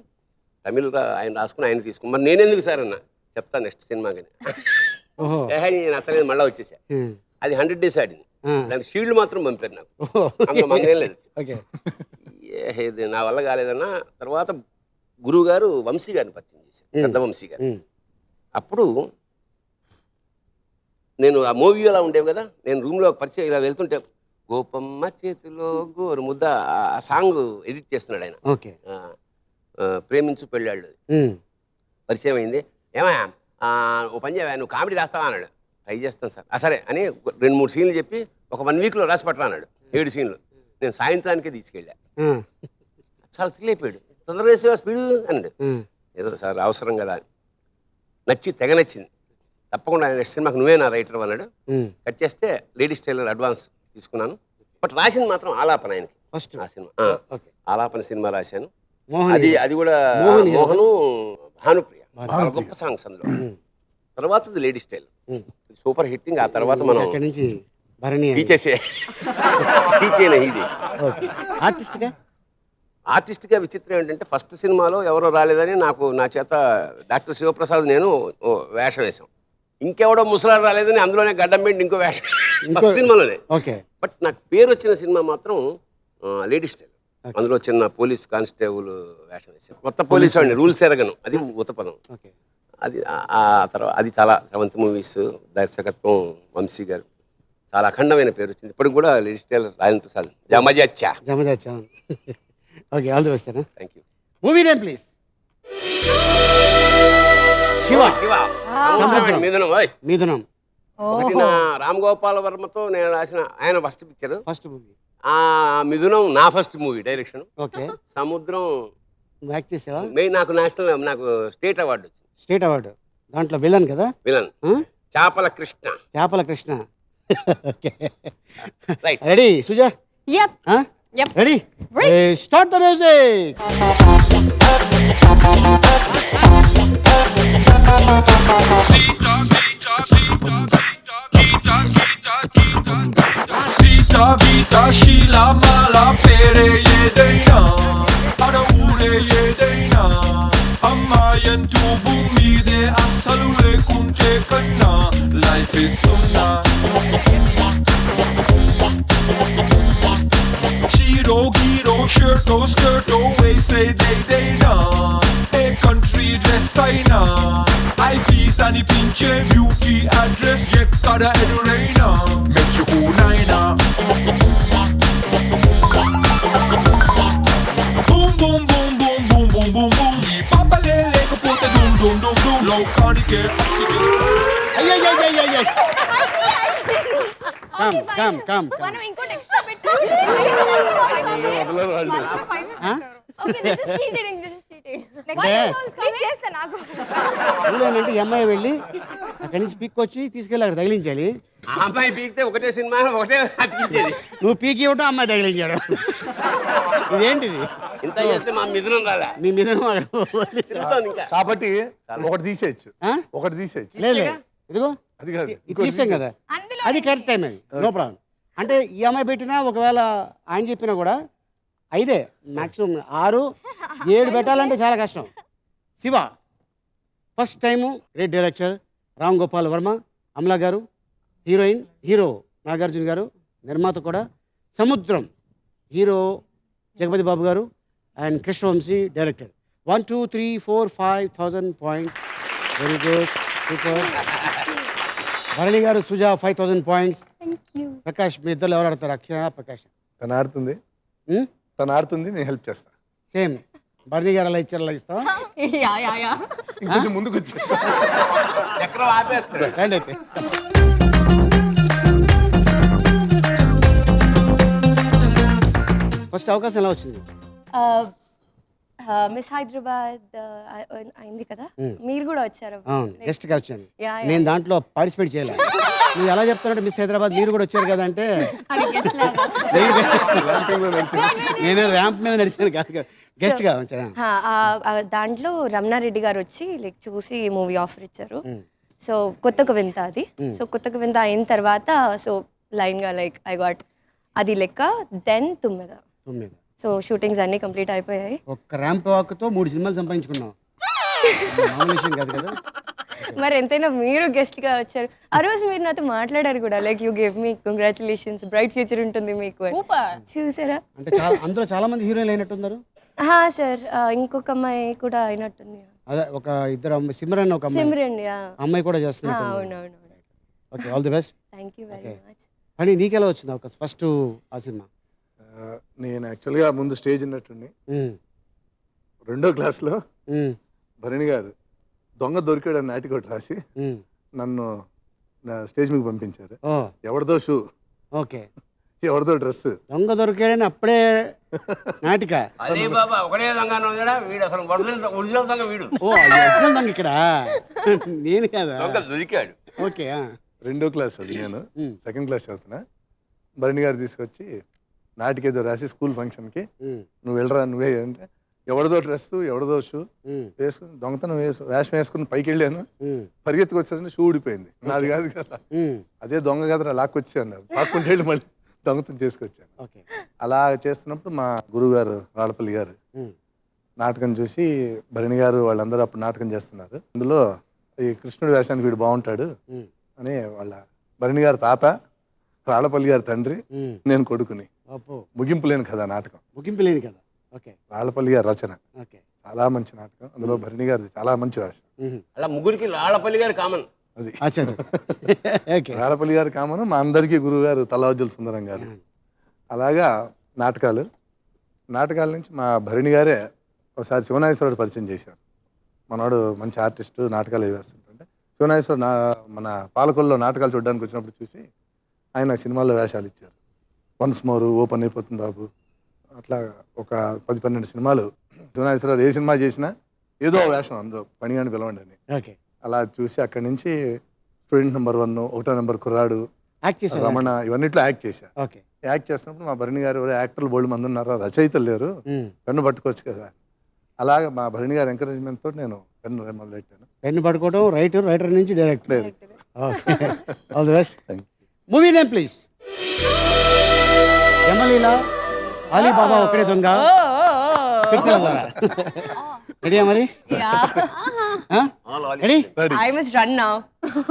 [SPEAKER 8] తమిళ ఆయన రాసుకుని ఆయన తీసుకుని మరి నేనెందుకు సార్ అన్న, చెప్తా నెక్స్ట్ సినిమా కానీ నచ్చలేదు. మళ్ళీ వచ్చేసా. అది 100 days ఆడింది. దానికి షీల్డ్ మాత్రం పంపారు నాకు, అందులో మందేం లేదు. ఇది నా వల్ల కాలేదన్న. తర్వాత గురువు గారు వంశీ గారిని పరిచయం చేశారు, పెద్ద వంశీ గారు. అప్పుడు నేను ఆ మూవీ అలా ఉండేవి కదా, నేను రూమ్లో పరిచయం ఇలా వెళ్తుంటే గోపమ్మ చేతిలో గోరు ముద్ద ఆ సాంగ్ ఎడిట్ చేస్తున్నాడు ఆయన. ప్రేమించు పెళ్ళాళ్ళు పరిచయం అయింది. ఏమయ్యా ఓ పని చేయవా, నువ్వు కామెడీ రాస్తావా అన్నాడు. ట్రై చేస్తాను సార్. సరే అని 2-3 సీన్లు చెప్పి ఒక 1 వీక్లో రాసి పట్టరా అన్నాడు. 7 సీన్లు. నేను సాయంత్రానికే తీసుకెళ్ళా. చాలా థ్రిల్ అయిపోయాడు. తొందరగా వేసేవా స్పీడు అన్నాడు. ఏదో సార్ అవసరం కదా, నచ్చి తెగ నచ్చింది. తప్పకుండా నెక్స్ట్ సినిమాకి నువ్వే నా రైటర్ అన్నాడు. కట్ చేస్తే లేడీస్ టైలర్ అడ్వాన్స్ తీసుకున్నాను. బట్ రాసింది మాత్రం ఆలాపన ఆయనకి. ఫస్ట్ ఆ సినిమా ఆలాపన సినిమా రాశాను. అది కూడా మోహను భానుప్రియ, చాలా గొప్ప సాంగ్స్ అందులో. తర్వాత లేడీస్ టైలర్ సూపర్ హిట్టింగ్. ఆ తర్వాత మనం ఆర్టిస్ట్గా విచిత్రం ఏంటంటే ఫస్ట్ సినిమాలో ఎవరో రాలేదని నా చేత డాక్టర్ శివప్రసాద్ నేను వేషం వేశాం. ఇంకెవడో ముసలాడు రాలేదని అందులోనే గడ్డం పెట్టి ఇంకో వేషం ఫస్ట్ సినిమాలోనే. బట్ నాకు పేరు వచ్చిన సినిమా మాత్రం లేడీస్ టైలర్. అందులో చిన్న పోలీస్ కానిస్టేబుల్ వేషం వేశాను. కొత్త పోలీసు వాడిని, రూల్స్ ఎరగను, అది ఉతపదం. అది ఆ తర్వాత అది చాలా 7th మూవీస్, దర్శకత్వం వంశీ గారు, చాలా అఖండమైన పేరు వచ్చింది. ఇప్పటికి కూడా లేడీస్ టైలర్ రాజేంద్ర ప్రసాద్ జమజచ్చా.
[SPEAKER 2] Okay, all the best.
[SPEAKER 8] Thank you.
[SPEAKER 2] Movie name please. Shiva.
[SPEAKER 8] Mithunam.
[SPEAKER 2] Mithunam
[SPEAKER 8] ఒకటి నా రామ్ గోపాల్ వర్మతో నేను రాసిన ఆయన ఫస్ట్ పిక్చర్,
[SPEAKER 2] ఫస్ట్ మూవీ.
[SPEAKER 8] ఆ మిథునం నా first movie direction.
[SPEAKER 2] Okay.
[SPEAKER 8] Samudram
[SPEAKER 2] act చేసావా?
[SPEAKER 8] నాకు నాకు స్టేట్ అవార్డు వచ్చింది.
[SPEAKER 2] State award. దాంట్లో విలన్ కదా?
[SPEAKER 8] Villain Chapala Krishna.
[SPEAKER 2] Chapala Krishna.
[SPEAKER 8] Right.
[SPEAKER 2] Ready Suja? Ready? Start the music.
[SPEAKER 11] Sita Geetha Sheela Mala పేరే ఏదైనా అడ ఊరే ఏదైనా అమ్మాయంటూ భూమి మీదే అస్సలు లేకుంటే కన్నా లైఫ్ ఇస్ సున్నా. చీరో గీరో షర్టో స్కర్టో వేసేదేదైనా ఏ కంట్రీ డ్రెస్ అయినా ఐ ఫీస్ అనిపించే బ్యూటీ అడ్రస్ ఎక్కడ ఎదురైనా మెచ్చుకునైనా. Boom boom boom boom boom boom boom boom ఈ పాపలే లేకపోతే డూమ్ డూమ్ డూమ్ డూమ్ లోకానికే ఆక్సిజన్.
[SPEAKER 7] మనం ఇంకోటి ఎక్స్ట్రా పెట్టాలి.
[SPEAKER 2] అంటే అమ్మాయి వెళ్ళి అక్కడి నుంచి పీక్ వచ్చి తీసుకెళ్ళి అక్కడ తగిలించాలి.
[SPEAKER 8] ఆ అమ్మాయి పీకితే ఒకటే సినిమా ఒకటే అతికించేది.
[SPEAKER 2] నువ్వు పీకి ఇవ్వటం అమ్మాయి తగిలించాడు. ఇదేంటిది?
[SPEAKER 8] ఇంత చేస్తే మా మిథునం రాలే.
[SPEAKER 2] మీ మిథునం
[SPEAKER 6] కాబట్టి ఒకటి తీసేయచ్చు. ఒకటి తీసేయచ్చు.
[SPEAKER 2] లేదు ఇదిగో అది కాదు, తీసాం కదా, అది కరెక్ట్ టైం. అది నో ప్రాబ్లం. అంటే ఈ అమ్మాయి పెట్టినా ఒకవేళ ఆయన చెప్పినా కూడా 5 మ్యాక్సిమం 6, 7 పెట్టాలంటే చాలా కష్టం. Shiva first time great director Ram Gopal Varma, Amala గారు హీరోయిన్, హీరో నాగార్జున గారు, నిర్మాత కూడా సముద్రం, హీరో జగపతి బాబు గారు and Krishna Vamsi director. 1 2 3 4 5,000 points. Very good, super. Bharani గారు, సుజా 5,000 పాయింట్స్. ప్రకాష్, మీ ఇద్దరు ఎవరు ఆడతారు? అక్షయ, ప్రకాష్.
[SPEAKER 6] తను ఆడుతుంది, నేను హెల్ప్ చేస్తా.
[SPEAKER 2] సేమ్ భరణి గారు అలా ఇచ్చారు, అలా ఇస్తావా?
[SPEAKER 6] ఇంకొంచెం ముందుకు వచ్చి
[SPEAKER 8] చక్రం ఆపేస్తాడు.
[SPEAKER 2] రండి అయితే. ఫస్ట్ అవకాశం ఎలా వచ్చింది?
[SPEAKER 7] మిస్ హైదరాబాద్ అయింది కదా, మీరు కూడా వచ్చారు.
[SPEAKER 2] అవును, గెస్ట్గా వచ్చాను నేను. దాంట్లో పార్టిసిపేట్ చేయలేదు. నువ్వు ఎలా చెప్తానంటే మిస్ హైదరాబాద్ మీరు కూడా వచ్చారు కదా అంటే నేను ర్యాంప్ మీద నడిచాను కాదు, గెస్ట్గా వచ్చాను.
[SPEAKER 7] దాంట్లో రమణారెడ్డి గారు వచ్చి లైక్ చూసి మూవీ ఆఫర్ ఇచ్చారు. సో కొత్తగా వింత అది. సో కొత్తగా వింత అయిన తర్వాత సో లైన్గా లైక్ ఐ గాట్ అది లెక్క. దెన్ 9. సో షూటింగ్స్ అన్నీ కంప్లీట్ అయిపోయాయి.
[SPEAKER 2] ఒక్క ర్యాంప్ వాక్తో 3 సినిమాలు సంపాదించుకున్నాం. మామూలు విషయం కాదు కదా.
[SPEAKER 7] మరి ఎంతైనా మీరు గెస్ట్గా వచ్చారు. ఆ రోజు మీరు నాతో మాట్లాడారు కూడా, like you gave me congratulations, bright future ఉంటుంది మీకు అని. చూసారా?
[SPEAKER 2] అంటే అందులో చాలా మంది హీరోయిన్లు అయినట్టున్నారు.
[SPEAKER 7] సార్ ఇంకొక అమ్మాయి కూడా అయినట్టుంది.
[SPEAKER 2] అదే ఒక ఇద్దరు సిమ్రన్, ఒక
[SPEAKER 7] సిమ్రన్
[SPEAKER 2] అమ్మాయి కూడా చేస్తున్నారు.
[SPEAKER 7] అవునవును.
[SPEAKER 2] Okay, all the best.
[SPEAKER 7] Thank you very much.
[SPEAKER 2] అని నీకెలా వచ్చింది ఒక ఫస్ట్ ఆ సినిమా?
[SPEAKER 6] నేను యాక్చువల్గా ముందు స్టేజ్ ఉన్నట్టుండి 2వ క్లాస్లో భరణి గారు దొంగ దొరికాడు నాటికి ఒకటి రాసి నన్ను స్టేజ్ మీద పంపించారు. ఎవరిదో షూ,
[SPEAKER 2] ఓకే,
[SPEAKER 6] ఎవరిదో డ్రెస్.
[SPEAKER 2] దొంగ దొరికాడని అప్పుడే నాటిక.
[SPEAKER 8] అదే బాబా ఒకటే దొంగ వీడు అసలు ఒరిజినల్ దొంగ వీడు.
[SPEAKER 2] ఓ ఒరిజినల్ దొంగ ఇక్కడ నేను కదా.
[SPEAKER 8] దొంగ దొరికాడు.
[SPEAKER 2] ఓకే.
[SPEAKER 6] 2వ క్లాస్ అది, నేను 2nd క్లాస్ చదువుతున్నా. భరణి గారు తీసుకొచ్చి నాటికేదో రాసి స్కూల్ ఫంక్షన్కి నువ్వు వెళ్ళరా నువ్వే అంటే ఎవరిదో డ్రెస్ ఎవరిదో షూ వేసుకుని దొంగతనం వేషం వేసుకుని పైకి వెళ్ళాను. పరిగెత్తుకు వచ్చేసరికి షూ ఊడిపోయింది. నాది కాదు కదా, అదే దొంగ కదరా లాక్కొచ్చి అన్నారు. లాక్కుంటే వెళ్ళి మళ్ళీ దొంగతనం చేసుకొచ్చాను. అలా చేస్తున్నప్పుడు మా గురువు గారు రాళ్ళపల్లి గారు నాటకం చూసి భరణి గారు వాళ్ళందరూ అప్పుడు నాటకం చేస్తున్నారు. అందులో ఈ కృష్ణుడి వేషానికి వీడు బాగుంటాడు అని వాళ్ళ భరణి గారు తాత, రాళ్ళపల్లి గారి తండ్రి, నేను కొడుకుని. ముగింపు లేని కథ నాటకం.
[SPEAKER 2] ముగింపు లేని కథ. ఓకే.
[SPEAKER 6] రాళ్ళపల్లి గారి రచన. చాలా మంచి నాటకం. అందులో భరణి గారిది చాలా మంచి వేషం.
[SPEAKER 8] అలా ముగ్గురికి రాళ్ళపల్లి గారు కామన్.
[SPEAKER 6] అది రాళ్ళపల్లి గారు కామన్, మా అందరికీ గురువు గారు తలవజ్జల సుందరం గారు. అలాగా నాటకాల నుంచి మా భరణి గారే ఒకసారి శివనాగేశ్వరుడు పరిచయం చేశారు. మనవాడు మంచి ఆర్టిస్టు, నాటకాలు వేస్తుంటే శివనాగేశ్వరుడు మన పాలకొల్లో నాటకాలు చూడడానికి వచ్చినప్పుడు చూసి ఆయన సినిమాల్లో వేషాలు ఇచ్చారు. వన్స్ మోర్, ఓపెన్ అయిపోతుంది బాబు, అట్లా ఒక 10-12 సినిమాలు. శివనాగేశ్వరరావు ఏ సినిమా చేసినా ఏదో వేషం అందులో పనిగాని పిలవండి అని. అలా చూసి అక్కడి నుంచి స్టూడెంట్ నెంబర్ 1, 1వ నెంబర్ కుర్రాడు, రమణ, ఇవన్నిట్లో యాక్ట్ చేశారు. యాక్ట్ చేసినప్పుడు మా భరణి గారు యాక్టర్లు బోల్డ్ మంది ఉన్నారా, రచయితలు లేరు, పెన్ను పట్టుకోవచ్చు కదా. అలాగే మా భరణి గారి ఎంకరేజ్మెంట్ తోటి నేను పెన్ను మొదలెట్టాను.
[SPEAKER 2] పెన్ను పట్టుకోవడం, రైటర్ నుంచి director. All the best. Movie name please. Yamaleela, Alibaba Okade Donga. రెడీయా మరి? Ready?
[SPEAKER 7] I must run now.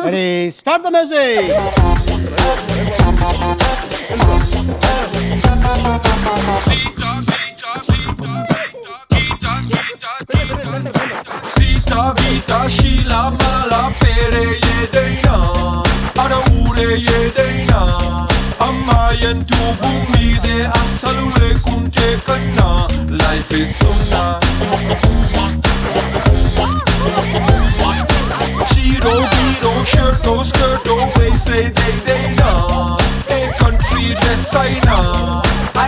[SPEAKER 2] Ready, start the music.
[SPEAKER 11] Sita గీత శీల మాల పేరే ఏదైనా అడ ఊరే ఏదైనా అమ్మాయంటూ భూమి మీదే అస్సలు లేకుంటే కన్నా లైఫ్ ఇస్ సున్నా. చీరో బీరో షర్టో స్కర్టో వేసేదేదైనా ఏ కంట్రీ డ్రెస్ అయినా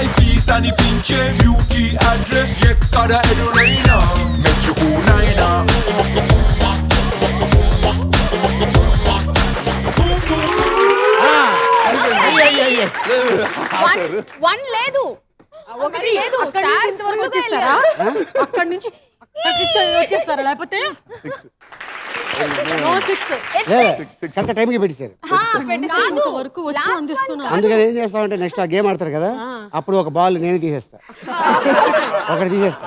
[SPEAKER 11] ఐ ఫీస్ అనిపించే బ్యూటీ అడ్రస్ ఎక్కడ ఎదురైనా మెచ్చుకునైనా.
[SPEAKER 9] వన్ లేదు, ఒకటి లేదు.
[SPEAKER 10] అక్కడి నుంచి వచ్చేస్తారా లేకపోతే
[SPEAKER 2] టైంకి పెట్టేశారు. అందుకని ఏం చేస్తామంటే నెక్స్ట్ ఆ గేమ్ ఆడతారు కదా, అప్పుడు ఒక బాల్ నేనే తీసేస్తా, ఒకటి తీసేస్తా.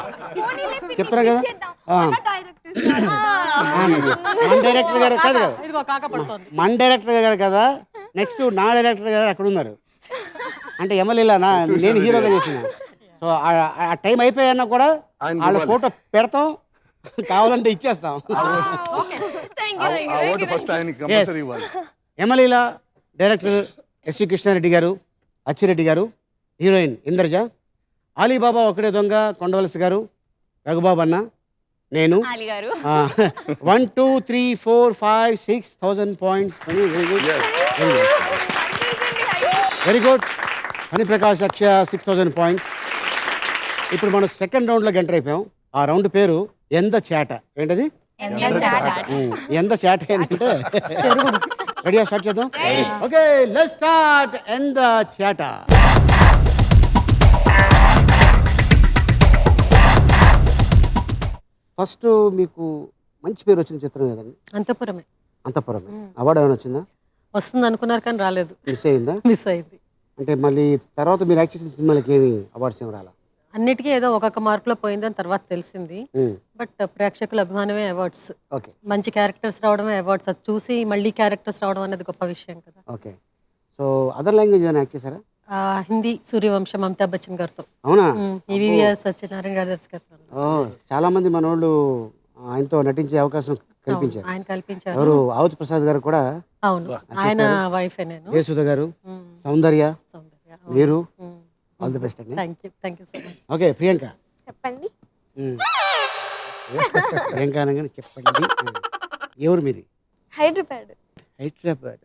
[SPEAKER 2] చెప్తారా కదా, మన డైరెక్టర్ గారు కాదు కదా, మన డైరెక్టర్ గారు కదా, నెక్స్ట్ నా డైరెక్టర్ గారు అక్కడ ఉన్నారు. అంటే యమలీలనా నేను హీరోగా చేసిన. సో ఆ టైం అయిపోయాన్నా కూడా వాళ్ళ ఫోటో పెడతాం, కావాలంటే ఇచ్చేస్తాం. యమలీల డైరెక్టర్ ఎస్వి కృష్ణారెడ్డి గారు, అచ్చిరెడ్డి గారు, హీరోయిన్ ఇంద్రజ, అలీబాబా ఒకడే దొంగ కొండవలసి గారు, రఘుబాబు అన్న, నేను. 1 2 3 4 5 6,000 points. Very good. Hani Prakash Akshaya 6,000 points. ఇప్పుడు మనం సెకండ్ రౌండ్లోకి ఎంటర్ అయిపోయాం. ఆ రౌండ్ పేరు ఎంత చేట. ఏంటది? ఎంత చేట ఏంటంటే రెడీగా స్టార్ట్ చేద్దాం. ఓకే, లెట్స్ స్టార్ట్ ఎంత చేట. ఫస్ట్ మీకు మంచి పేరు వచ్చిన చిత్రం కదండి?
[SPEAKER 10] అంతఃపురమే.
[SPEAKER 2] అంతఃపురమే. అవార్డు ఏమైనా వచ్చిందా?
[SPEAKER 10] వస్తుంది అనుకున్నారు కానీ రాలేదు.
[SPEAKER 2] మిస్ అయిందా?
[SPEAKER 10] మిస్ అయింది.
[SPEAKER 2] అంటే మళ్ళీ తర్వాత మీరు యాక్ట్ చేసిన సినిమాలకి ఏమి అవార్డ్స్ ఏమి రాలా?
[SPEAKER 10] అన్నిటికీ ఏదో ఒక్కొక్క మార్కులో పోయిందని తర్వాత తెలిసింది. బట్ ప్రేక్షకుల అభిమానమే అవార్డ్స్.
[SPEAKER 2] ఓకే.
[SPEAKER 10] మంచి క్యారెక్టర్స్ రావడమే అవార్డ్స్. అది చూసి మళ్ళీ క్యారెక్టర్స్ రావడం అనేది గొప్ప విషయం కదా.
[SPEAKER 2] ఓకే. సో అదర్ లాంగ్వేజ్ ఏమైనా యాక్ట్ చేశారా?
[SPEAKER 10] హిందీ సూర్యవంశం అమితాబ్ బచ్చన్ గారితో.
[SPEAKER 2] అవునా?
[SPEAKER 10] ఈవీవీఆర్ సత్యనారాయణ గారి దర్శకత్వం.
[SPEAKER 2] చాలా మంది మనోళ్ళు ఆయనతో నటించే అవకాశం కల్పించారు.
[SPEAKER 10] ఆయన కల్పించారు.
[SPEAKER 2] ఎవరు? ఆవుత్ ప్రసాద్ గారు కూడా.
[SPEAKER 10] అవును, ఆయన వైఫ్. నేను
[SPEAKER 2] జయసుధ గారు, సౌందర్య, మీరు. ఆల్ ది బెస్ట్ అండి.
[SPEAKER 10] Thank you so much.
[SPEAKER 2] Okay, Priyanka
[SPEAKER 7] చెప్పండి.
[SPEAKER 2] ఏం కానగానే చెప్పండి. ఎవరు మీది?
[SPEAKER 7] హైదరాబాద్.
[SPEAKER 2] హైదరాబాద్.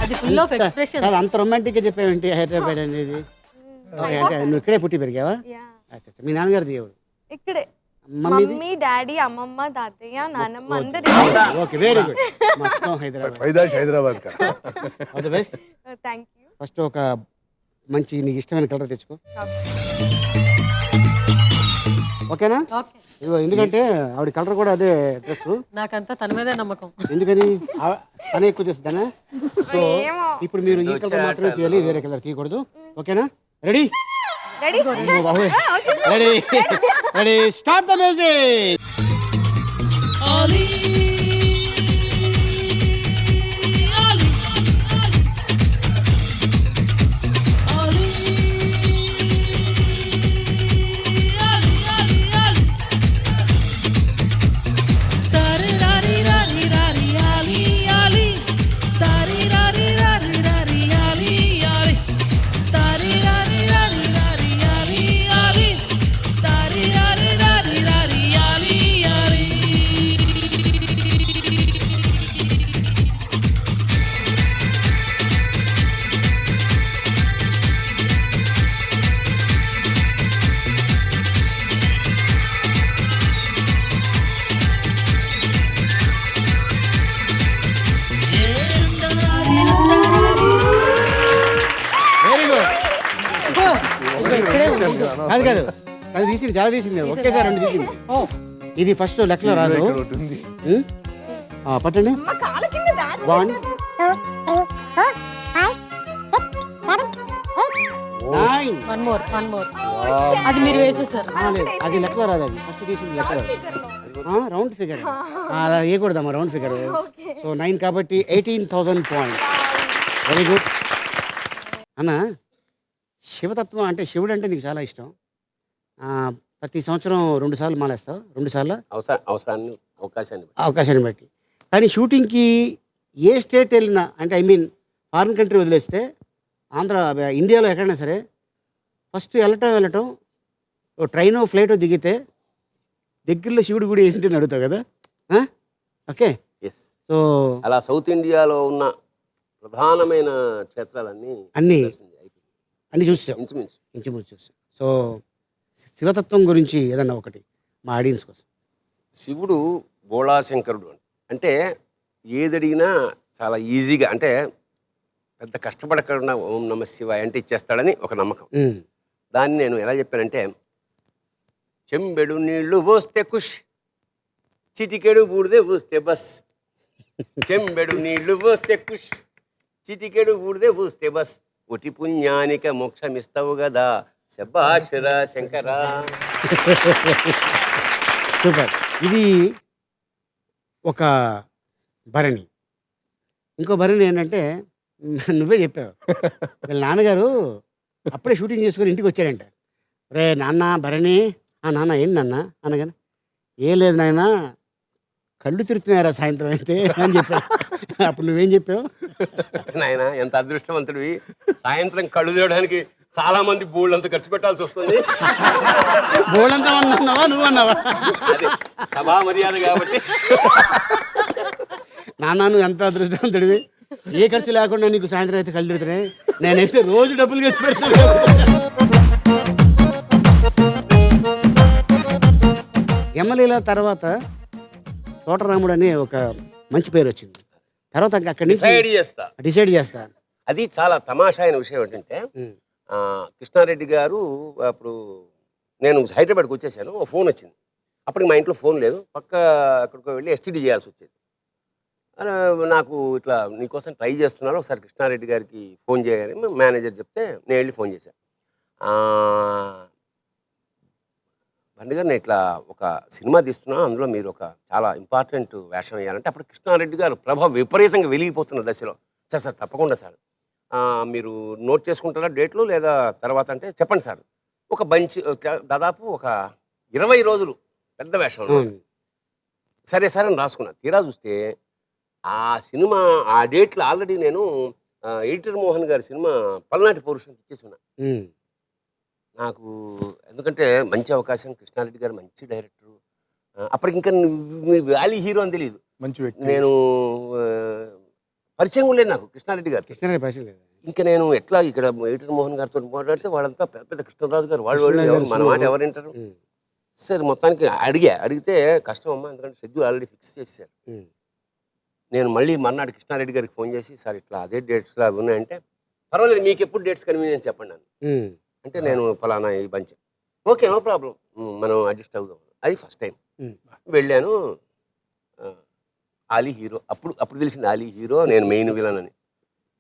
[SPEAKER 10] అది ఫుల్ ఆఫ్ ఎక్స్ప్రెషన్.
[SPEAKER 2] కాదు, అంత రొమాంటిక్గా చెప్పావేంటి హైదరాబాద్ అనేది? అంటే నువ్వు ఇక్కడే పుట్టి పెరిగావా? అచ్చా. మీ నాన్నగారిది ఎవరు?
[SPEAKER 7] ఇక్కడే.
[SPEAKER 2] మమ్మీది?
[SPEAKER 7] మమ్మీ, డాడీ, అమ్మమ్మ, తాతయ్య, నానమ్మ అందరూ.
[SPEAKER 2] Okay, very good. మొత్తం Hyderabad.
[SPEAKER 6] Hyderabad.
[SPEAKER 2] All the best.
[SPEAKER 7] Thank you.
[SPEAKER 2] First ఒక మంచి నీకు ఇష్టమైన కలర్ తెచ్చుకో, ఓకేనా? ఇదిగో, ఎందుకంటే ఆవిడ కలర్ కూడా అదే డ్రెస్.
[SPEAKER 10] నాకంతా తన మీదే నమ్మకం.
[SPEAKER 2] ఎందుకని? తనే ఎక్కువ చేస్తుందా? సో ఇప్పుడు మీరు ఈ కలర్ మాత్రమే తీయాలి, వేరే కలర్ తీయకూడదు, ఓకేనా? Ready?
[SPEAKER 7] Ready.
[SPEAKER 2] Ready. Ready. Start the music. అది కాదు, అది తీసింది, చాలా తీసింది, ఒకేసారి 2 తీసింది. ఇది ఫస్ట్ లెక్కలో రాదు. పట్టండి. 1 9.
[SPEAKER 10] One more. అది మీరు వేసేసారు.
[SPEAKER 2] అది లెక్కలో రాదు, అది ఫస్ట్ తీసింది లెక్కలో. రౌండ్ ఫిగర్ అలా వేయకూడదమ్మా, రౌండ్ ఫిగర్. సో 9 కాబట్టి 18,000 పాయింట్స్. Very good. అన్న, శివతత్వం అంటే, శివుడు అంటే నీకు చాలా ఇష్టం. ప్రతి సంవత్సరం 2 సార్లు మాలేస్తావు? 2 సార్లు అవకాశాన్ని బట్టి. కానీ షూటింగ్కి ఏ స్టేట్ వెళ్ళినా, అంటే ఐ మీన్ ఫారిన్ కంట్రీ వదిలేస్తే, ఇండియాలో ఎక్కడైనా సరే ఫస్ట్ వెళ్ళటం ట్రైనో ఫ్లైటో దిగితే దగ్గరలో శివుడి గుడి ఏంటి అడుగుతావు కదా? ఓకే. సో
[SPEAKER 8] అలా సౌత్ ఇండియాలో ఉన్న ప్రధానమైన క్షేత్రాలన్నీ
[SPEAKER 2] అన్నీ చూసాం, ఇంచుమించు చూసాం. సో శివతత్వం గురించి ఏదన్నా ఒకటి మా ఆడియన్స్ కోసం.
[SPEAKER 8] శివుడు బోళాశంకరుడు అంటే ఏదడిగినా చాలా ఈజీగా, అంటే పెద్ద కష్టపడకుండా ఓం నమ శివాయ అంటే ఇచ్చేస్తాడని ఒక నమ్మకం. దాన్ని నేను ఎలా చెప్పానంటే, చెంబెడు నీళ్లు పోస్తే కుష్, చిటికెడు బూడిదే పూస్తే బస్. చెంబెడు నీళ్లు పోస్తే కుష్, చిటికెడు బూడిదే పూస్తే బస్. ఒటి పుణ్యానిక మోక్షమిస్తావు కదా, శభాషరా శంకరా.
[SPEAKER 2] సూపర్. ఇది ఒక భరణి. ఇంకో భరణి ఏంటంటే, నువ్వే చెప్పావు, వీళ్ళ నాన్నగారు అప్పుడే షూటింగ్ చేసుకొని ఇంటికి వచ్చాడంట. రే నాన్న భరణి. నాన్న ఏంటి నాన్న అనగానే, ఏం లేదు నాయన, కళ్ళు తిరుగుతున్నారా సాయంత్రం అయితే అని చెప్పావు. అప్పుడు నువ్వేం చెప్పావు?
[SPEAKER 8] నాయన ఎంత అదృష్టవంతుడివి, సాయంత్రం కళ్ళు తిరగడానికి చాలా మంది బోళ్ళంతా ఖర్చు పెట్టాల్సి వస్తుంది.
[SPEAKER 2] బోళ్ళంతా అన్నావా, నువ్వు అన్నావా?
[SPEAKER 8] అదే సభా మర్యాద కాబట్టి.
[SPEAKER 2] నాన్న నువ్వు ఎంత అదృష్టవంతుడివి, ఏ ఖర్చు లేకుండా నీకు సాయంత్రం అయితే కళ్ళు తిరుగుతున్నాయి. నేనైతే రోజు డబ్బులు ఖర్చు పెడతాను. యమలీల తర్వాత తోటరాముడు అనే ఒక మంచి పేరు వచ్చింది. తర్వాత అక్కడి నుంచి డిసైడ్ చేస్తా.
[SPEAKER 8] అది చాలా తమాషా అయిన విషయం ఏంటంటే, కృష్ణారెడ్డి గారు అప్పుడు నేను హైదరాబాద్కి వచ్చేసాను, ఫోన్ వచ్చింది. అప్పటికి మా ఇంట్లో ఫోన్ లేదు, పక్క అక్కడికి వెళ్ళి ఎస్టీడీ చేయాల్సి వచ్చేది. నాకు ఇట్లా నీకోసం ట్రై చేస్తున్నాను, ఒకసారి కృష్ణారెడ్డి గారికి ఫోన్ చేయని మేనేజర్ చెప్తే నేను వెళ్ళి ఫోన్ చేశాను. బండి గారు, నేను ఇట్లా ఒక సినిమా తీస్తున్నాను, అందులో మీరు ఒక చాలా ఇంపార్టెంట్ వేషం వేయాలంటే, అప్పుడు కృష్ణారెడ్డి గారు ప్రభావం విపరీతంగా వెలిగిపోతున్న దశలో, సార్ తప్పకుండా సార్, మీరు నోట్ చేసుకుంటారా డేట్లు లేదా తర్వాత అంటే చెప్పండి సార్. ఒక దాదాపు ఒక 20 రోజులు పెద్ద వేషం. సరే సార్ అని రాసుకున్నాను. తీరా చూస్తే ఆ సినిమా ఆ డేట్లు ఆల్రెడీ నేను ఎడిటర్ మోహన్ గారి సినిమా పల్నాటి పౌరుషంకి ఇచ్చేసి ఉన్నా. నాకు ఎందుకంటే మంచి అవకాశం, కృష్ణారెడ్డి గారు మంచి డైరెక్టరు. అప్పటికి ఇంకా వ్యాలీ హీరో అని తెలియదు,
[SPEAKER 6] మంచి వ్యక్తి.
[SPEAKER 8] నేను పరిచయం కూడా లేదు నాకు కృష్ణారెడ్డి గారు.
[SPEAKER 2] కృష్ణారెడ్డి పరిచయం లేదు.
[SPEAKER 8] ఇంకా నేను ఎట్లా ఇక్కడ ఎడిటర్ మోహన్ గారితో మాట్లాడితే వాళ్ళంతా పెద్ద కృష్ణరాజు గారు, వాళ్ళు మన మాట ఎవరు వింటారు. సరే మొత్తానికి అడిగితే కష్టం అమ్మా, ఎందుకంటే షెడ్యూల్ ఆల్రెడీ ఫిక్స్ చేశారు. నేను మళ్ళీ మర్నాడు కృష్ణారెడ్డి గారికి ఫోన్ చేసి, సార్ ఇట్లా అదే డేట్స్ లాగా ఉన్నాయంటే, పర్వాలేదు మీకు ఎప్పుడు డేట్స్ కన్వీనియన్స్ చెప్పండి అని. అంటే నేను ఫలానా ఈ బంచ్, ఓకే నో ప్రాబ్లం, మనం అడ్జస్ట్ అవుదాం. అది ఫస్ట్ టైం వెళ్ళాను. ఆలీ హీరో, అప్పుడు తెలిసింది ఆలీ హీరో, నేను మెయిన్ విలన్ అని.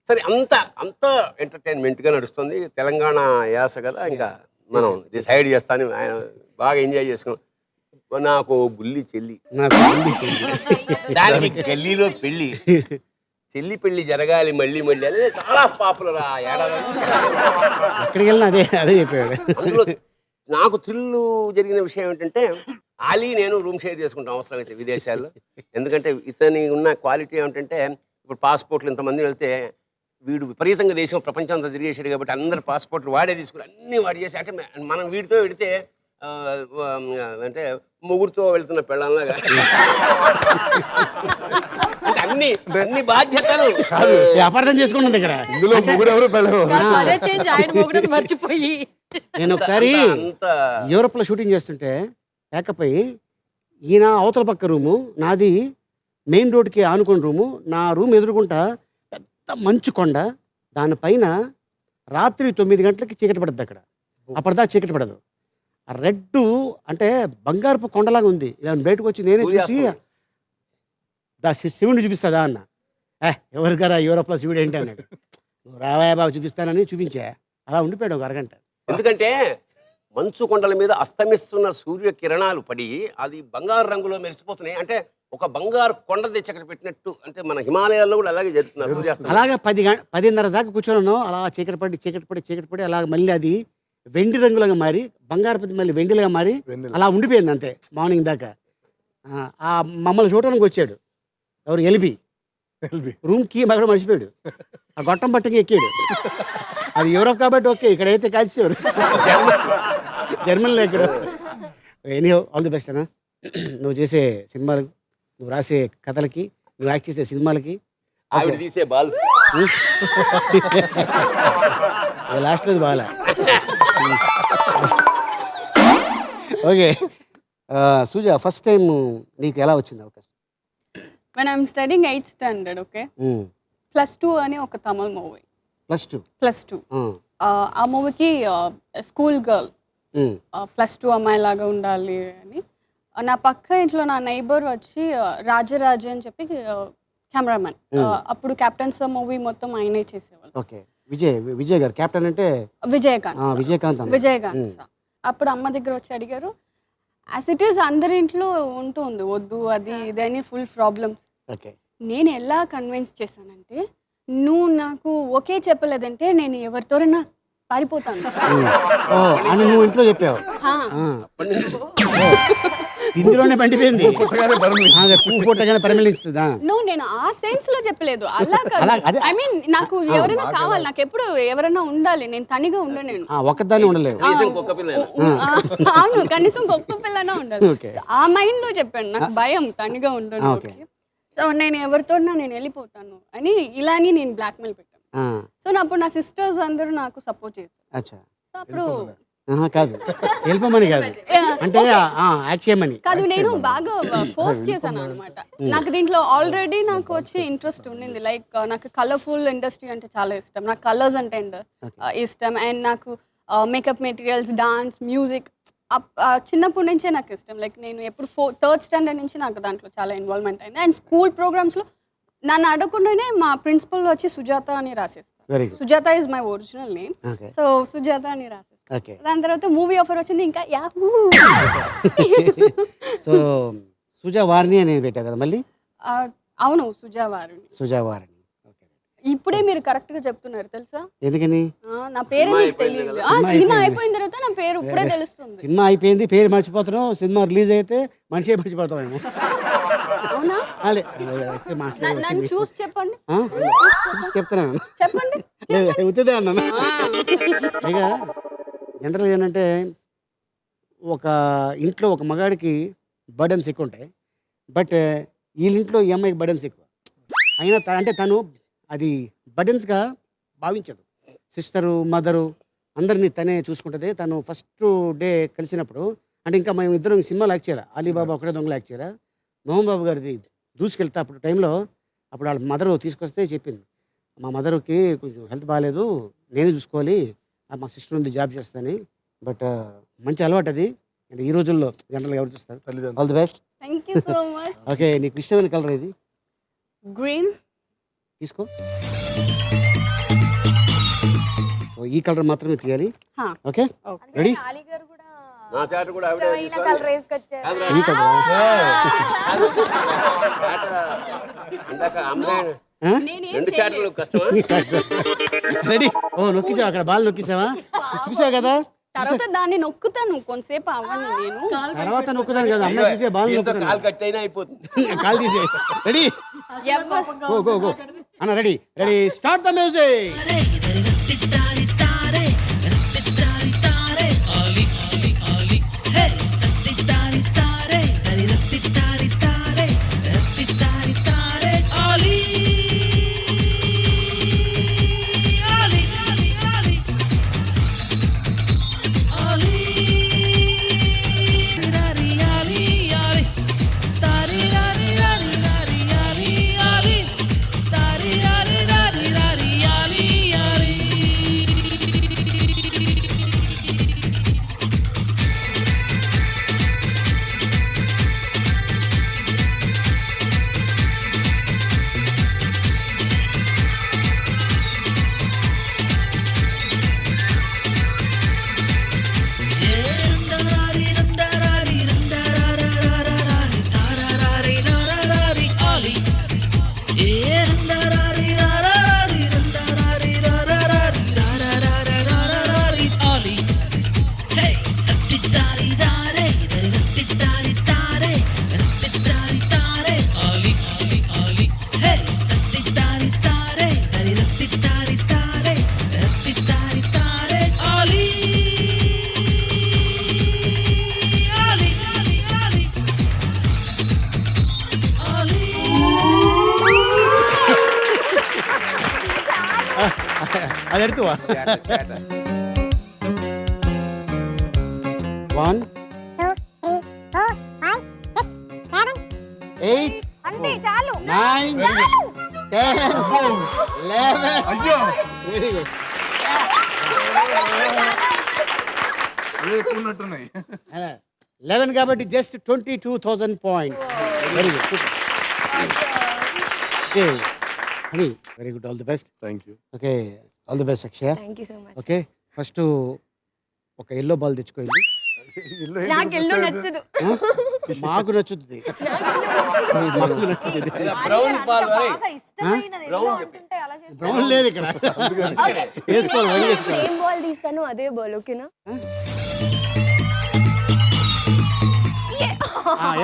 [SPEAKER 8] సరే అంతా ఎంటర్టైన్మెంట్గా నడుస్తుంది. తెలంగాణ యాస కదా, ఇంకా మనం డిసైడ్ చేస్తాను, బాగా ఎంజాయ్ చేసుకున్నాం. నాకు బుల్లి చెల్లి, దానికి గల్లీలో పెళ్ళి, చెల్లి పెళ్లి జరగాలి మళ్ళీ అనేది చాలా పాపులర్ ఆ ఏడాది.
[SPEAKER 2] ఎక్కడికి వెళ్ళినా అదే చెప్పాడు.
[SPEAKER 8] అందులో నాకు థ్రిల్లు జరిగిన విషయం ఏంటంటే, ఆలీ నేను రూమ్ షేర్ చేసుకుంటాం అవసరమైతే విదేశాల్లో. ఎందుకంటే ఇతని ఉన్న క్వాలిటీ ఏమిటంటే, ఇప్పుడు పాస్పోర్ట్లు ఇంతమంది వెళ్తే వీడు విపరీతంగా దేశం ప్రపంచం అంతా తిరిగేసాడు కాబట్టి అందరు పాస్పోర్ట్లు వాడే తీసుకుని అన్నీ వాడు చేసి, అంటే మనం వీడితో వెడితే అంటే ముగ్గురుతో వెళ్తున్న పెళ్ళంలాగా అన్ని బాధ్యతలు
[SPEAKER 2] అపార్థం చేసుకుంటుంది ఇక్కడ.
[SPEAKER 6] ఇందులో ముగ్గురు ఎవరు
[SPEAKER 10] మర్చిపోయి
[SPEAKER 2] నేను ఒకసారి యూరోప్ లో షూటింగ్ చేస్తుంటే లేకపోయి, ఈయన అవతల పక్క రూము, నాది మెయిన్ రోడ్కి ఆనుకున్న రూము. నా రూమ్ ఎదురుకుంటా పెద్ద మంచు కొండ, దానిపైన రాత్రి 9 గంటలకి చీకటి పడుతుంది. అక్కడ అప్పటిదా చీకటి పడదు. ఆ రెడ్ అంటే బంగారపు కొండలాగా ఉంది. ఇలా బయటకు వచ్చి నేనే చూసి, శివుడిని చూపిస్తుందా అన్న. ఎవరికరా యూరోప్లో శివుడు ఏంటి అన్నాడు. నువ్వు రావాయా బాబు చూపిస్తానని చూపించా. అలా ఉండిపోయాడు ఒక అరగంట.
[SPEAKER 8] ఎందుకంటే మంచు కొండల మీద అస్తమిస్తున్న సూర్య కిరణాలు పడి అది బంగారు రంగులో మెరిసిపోతున్నాయి. అంటే ఒక బంగారు కొండ తెచ్చి అక్కడ పెట్టినట్టు. అంటే మన హిమాలయాల్లో కూడా అలాగే జరుగుతున్నారు.
[SPEAKER 2] అలాగే 10:30 దాకా కూర్చొని ఉన్నాం. అలా చీకటి పడి అలాగ మళ్ళీ అది వెండి రంగులుగా మారి, బంగారపతి మళ్ళీ వెండిలుగా మారి అలా ఉండిపోయింది అంతే మార్నింగ్ దాకా. ఆ మమ్మల్ని చూడడానికి వచ్చాడు ఎవరు, ఎల్బి. రూమ్కి మగడ మర్చిపోయాడు. ఆ గొట్టం పట్టకి ఎక్కాడు. అది యూరోప్ కాబట్టి ఓకే, ఇక్కడైతే కాల్చేవారు. జర్మనీలో ఎక్కడ. ఎనీహౌ ఆల్ ది బెస్ట్ అన్న. నువ్వు చేసే సినిమాలకు, నువ్వు రాసే కథలకి, నువ్వు యాక్ట్ చేసే సినిమాలకి.
[SPEAKER 8] ఆవిడ తీసే బాల్స్
[SPEAKER 2] లాస్ట్ రోజు బాగా. ఓకే సుజా, ఫస్ట్ టైం నీకు ఎలా వచ్చింది అవకాశం?
[SPEAKER 9] When I'm studying 8th standard, okay? +2 అని ఒక తమిళ మూవీ. +2 ఆ మూవీకి స్కూల్ గర్ల్ +2 అమ్మాయి లాగా ఉండాలి అని. నా పక్క ఇంట్లో నా నైబర్ వచ్చి రాజరాజ అని చెప్పి కెమెరామెన్. అప్పుడు కెప్టెన్స్ మూవీ మొత్తం ఆయనే చేసేవాళ్ళు.
[SPEAKER 2] ఓకే, విజయ్ గారు కెప్టెన్ అంటే
[SPEAKER 9] విజయకాంత్. అప్పుడు అమ్మ దగ్గర వచ్చి అడిగారు, యాజ్ ఇట్ ఈస్ అందరి ఇంట్లో ఉంటుంది, వద్దు అది ఇదని ఫుల్ ప్రాబ్లమ్స్. నేను ఎలా కన్విన్స్ చేశానంటే, నువ్వు నాకు ఓకే చెప్పలేదంటే నేను ఎవరితోనైనా పారిపోతాను.
[SPEAKER 2] నువ్వు ఇంట్లో చెప్పావు, ఇందులోనే పండిపోయింది.
[SPEAKER 9] నేను ఆ సెన్స్ లో చెప్పలేదు. అలా కాదు, ఐ మీన్ నాకు ఎవరైనా కావాలి, నాకు ఎప్పుడు ఎవరైనా ఉండాలి, నేను తనిగా ఉండలేను.
[SPEAKER 2] ఒక్కదాన్ని ఉండలేవు.
[SPEAKER 9] అవును, కనీసం ఒక్క పిల్లనా ఉండాలి. ఆ మైండ్ లో చెప్పాను, నాకు భయం తనిగా ఉండను. సో నేను ఎవరితోనా నేను వెళ్ళిపోతాను అని ఇలాని నేను బ్లాక్ మెయిల్ పెట్టాను. సో అప్పుడు నా సిస్టర్స్ అందరూ నాకు సపోర్ట్ చేశారు. అప్పుడు
[SPEAKER 2] కాదు వెళ్ళిపోమని కాదు, అంటే యాక్ట్ చేయమని
[SPEAKER 9] కాదు, నేను బాగా ఫోర్స్ చేశాను అనమాట. నాకు దీంట్లో ఆల్రెడీ నాకు వచ్చి ఇంట్రెస్ట్ ఉండింది. లైక్ నాకు కలర్ఫుల్ ఇండస్ట్రీ అంటే చాలా ఇష్టం, నాకు కలర్స్ అంటే ఇష్టం. అండ్ నాకు మేకప్ మెటీరియల్స్, డాన్స్, మ్యూజిక్ చిన్నప్పటి నుంచే నాకు ఇష్టం. లైక్ నేను ఎప్పుడు 3rd స్టాండర్డ్ నుంచి నాకు దాంట్లో చాలా ఇన్వాల్వ్మెంట్ అయింది. అండ్ స్కూల్ ప్రోగ్రామ్స్లో నన్ను అడగకుండానే మా ప్రిన్సిపల్ వచ్చి సుజాత అని రాసేస్తాను. Sujatha is my original name. So Sujatha అని రాసేస్తాను. దాని తర్వాత మూవీ ఆఫర్ వచ్చింది, ఇంకా యాహూ.
[SPEAKER 2] సో సుజా వారిని అని పెట్టావు కదా మళ్ళీ?
[SPEAKER 9] అవును, సుజా వారిని. ఇప్పుడే మీరు కరెక్ట్ గా చెప్తున్నారు తెలుసా?
[SPEAKER 2] ఎందుకని?
[SPEAKER 9] నా పేరు మీకు తెలియదు. సినిమా అయిపోయిన తర్వాత నా పేరు ఇప్పుడే తెలుస్తుంది.
[SPEAKER 2] సినిమా అయిపోయింది, పేరు మర్చిపోతున్నావు. సినిమా రిలీజ్ అయితే మనిషి మర్చిపోతామేమో.
[SPEAKER 9] అవునా? నన్ను చూసి చెప్పండి.
[SPEAKER 2] చెప్తున్నాను,
[SPEAKER 9] చెప్పండి.
[SPEAKER 2] అవుతుందే అన్నా. జనరల్గా ఏంటంటే ఒక ఇంట్లో ఒక మగాడికి బర్డన్స్ ఎక్కువ ఉంటాయి, బట్ వీళ్ళింట్లో ఈ అమ్మాయికి బర్డన్స్ ఎక్కువ అయినా అంటే తను అది బర్డన్స్గా భావించదు. సిస్టరు, మదరు అందరినీ తనే చూసుకుంటుంది. తను ఫస్ట్ డే కలిసినప్పుడు అంటే ఇంకా మేము ఇద్దరం సినిమాలు యాక్ట్ చేయాలి, అలీబాబా ఒకటే దొంగలు యాక్ట్ చేయాలి. మోహన్ బాబు గారిది దూసుకెళ్తా అప్పుడు టైంలో అప్పుడు వాళ్ళ మదరు తీసుకొస్తే చెప్పింది, మా మదర్కి కొంచెం హెల్త్ బాగాలేదు, నేనే చూసుకోవాలి, మా సిస్టర్ ఉంది జాబ్ చేస్తాను. బట్ మంచి అలవాటు అది. అంటే ఈ రోజుల్లో జనరల్గా ఎవరు చూస్తారు. All the best.
[SPEAKER 9] Thank you so much.
[SPEAKER 2] Okay, నీకు ఇష్టమైన కలర్ ఇది
[SPEAKER 9] గ్రీన్
[SPEAKER 2] తీసుకో. ఈ కలర్ మాత్రమే తీయాలి. Okay ready?
[SPEAKER 7] ఆలీ గారు కూడా
[SPEAKER 8] నా చాట్ కూడా ఆవిడే
[SPEAKER 7] ఇష్టమైన కలర్ వేసుకొచ్చారు.
[SPEAKER 2] ఈ కలర్
[SPEAKER 8] ఇందాక అమ్మాయి 2 చాట్లు కష్టమా?
[SPEAKER 2] రెడీ? ఓ నొక్కిసావా, అక్కడ బాల్ నొక్కిసావా, చూసావు కదా.
[SPEAKER 9] తర్వాత దాన్ని నొక్కుతాను కొంతసేపు అవ్వని నేను
[SPEAKER 2] తర్వాత నొక్కుతాను కదా, అమ్మాయి తీసే బాల్
[SPEAKER 8] కాలు కట్ అయినా అయిపోతుంది.
[SPEAKER 2] కాలు తీసే. రెడీ? గో గో గో అన్న. Ready ready start the music. అది ఎడుతువా? 1 2 3 4 5 6 7 8 అంతే చాలు 9 10 11 అయ్యో వెరీ గుడ్.
[SPEAKER 6] ఎక్కున్నట్టున్నాయి.
[SPEAKER 2] 11 కాబట్టి just 22,000 points. Very good. Okay అని very good. All the best.
[SPEAKER 6] Thank you.
[SPEAKER 2] Okay all the best Akshaya.
[SPEAKER 7] Thank you so much.
[SPEAKER 2] Okay first ఒక yellow ball తెచ్చుకోండి.
[SPEAKER 9] నాకు ఎల్లో నచ్చదు.
[SPEAKER 2] మాకు నచ్చుతుంది.
[SPEAKER 8] బ్రౌన్ బాల్
[SPEAKER 7] బాగా ఇష్టమైనది ఎల్లో అంటుంటే అలా చేస్తాను.
[SPEAKER 2] బ్రౌన్ లేదు ఇక్కడ. వేసుకోవాలి వదిలి వేసుకోవాలి.
[SPEAKER 12] సేమ్ బాల్ తీస్తాను అదే బాల్ ఓకేనా?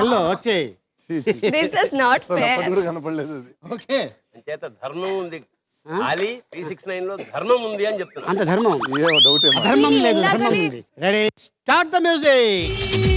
[SPEAKER 2] ఎల్లో వచ్చేయి.
[SPEAKER 12] This is not fair.
[SPEAKER 6] కూడా కనపడలేదు అది.
[SPEAKER 2] ఓకే
[SPEAKER 8] అంచేత ధర్మం ఉంది. ఆలీ 369 లో ధర్మం ఉంది అని చెప్తున్నా.
[SPEAKER 2] అంత ధర్మం
[SPEAKER 6] ఏమో డౌట్ ఏమో.
[SPEAKER 2] ధర్మం లేదు, ధర్మం ఉంది. Ready start the music.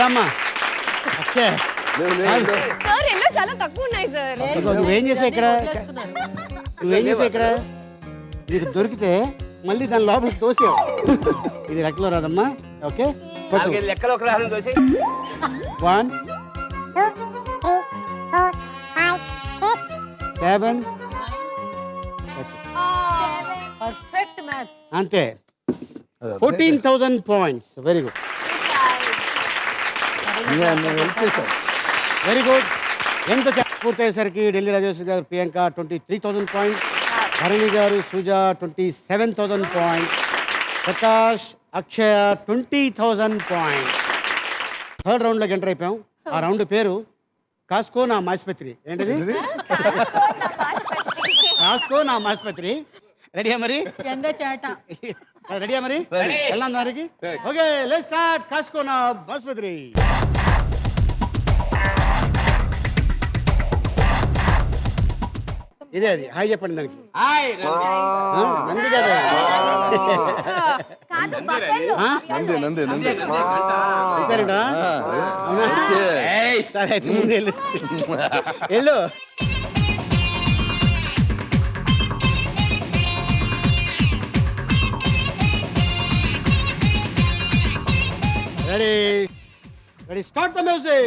[SPEAKER 2] అమ్మా ఓకే
[SPEAKER 12] సార్ ఎల్లో చాలా తక్కువ ఉన్నాయి సార్.
[SPEAKER 2] నువ్వేం చేసావు ఇక్కడ? నీకు దొరికితే మళ్ళీ దాని లోపల తోసావు. ఇది లెక్కలో రాదమ్మా. ఓకే,
[SPEAKER 8] లెక్కలో ఒక రాహుల్ దోశ.
[SPEAKER 2] 1 2 3 4 5 6 7.
[SPEAKER 10] Perfect maths.
[SPEAKER 2] అంతే. 14,000 points. Very good, very good. ఎంత పూర్తయ్యేసరికి ఢిల్లీ రాజేశ్వరి గారు, ప్రియాంక 23,000 points, భరణి గారు, సుజా 27,000 points, ప్రకాష్, అక్షయ 20,000 points. థర్డ్ రౌండ్లోకి ఎంటర్ అయిపోయాం. ఆ రౌండ్ పేరు కాస్కో నా మాస్పత్రి. ఏంటిది? కాస్కో నా మాస్పత్రి. రెడీయా మరి? రెడీయా మరి? వెళ్దాం దానికి. Okay, let's start. కాస్కో నా మాస్పత్రి. ఇదే అది. హాయ్ చెప్పండి దానికి. నంది కదా. అంతేనా? సరే అయితే ముందు వెళ్ళు. Ready, start the music.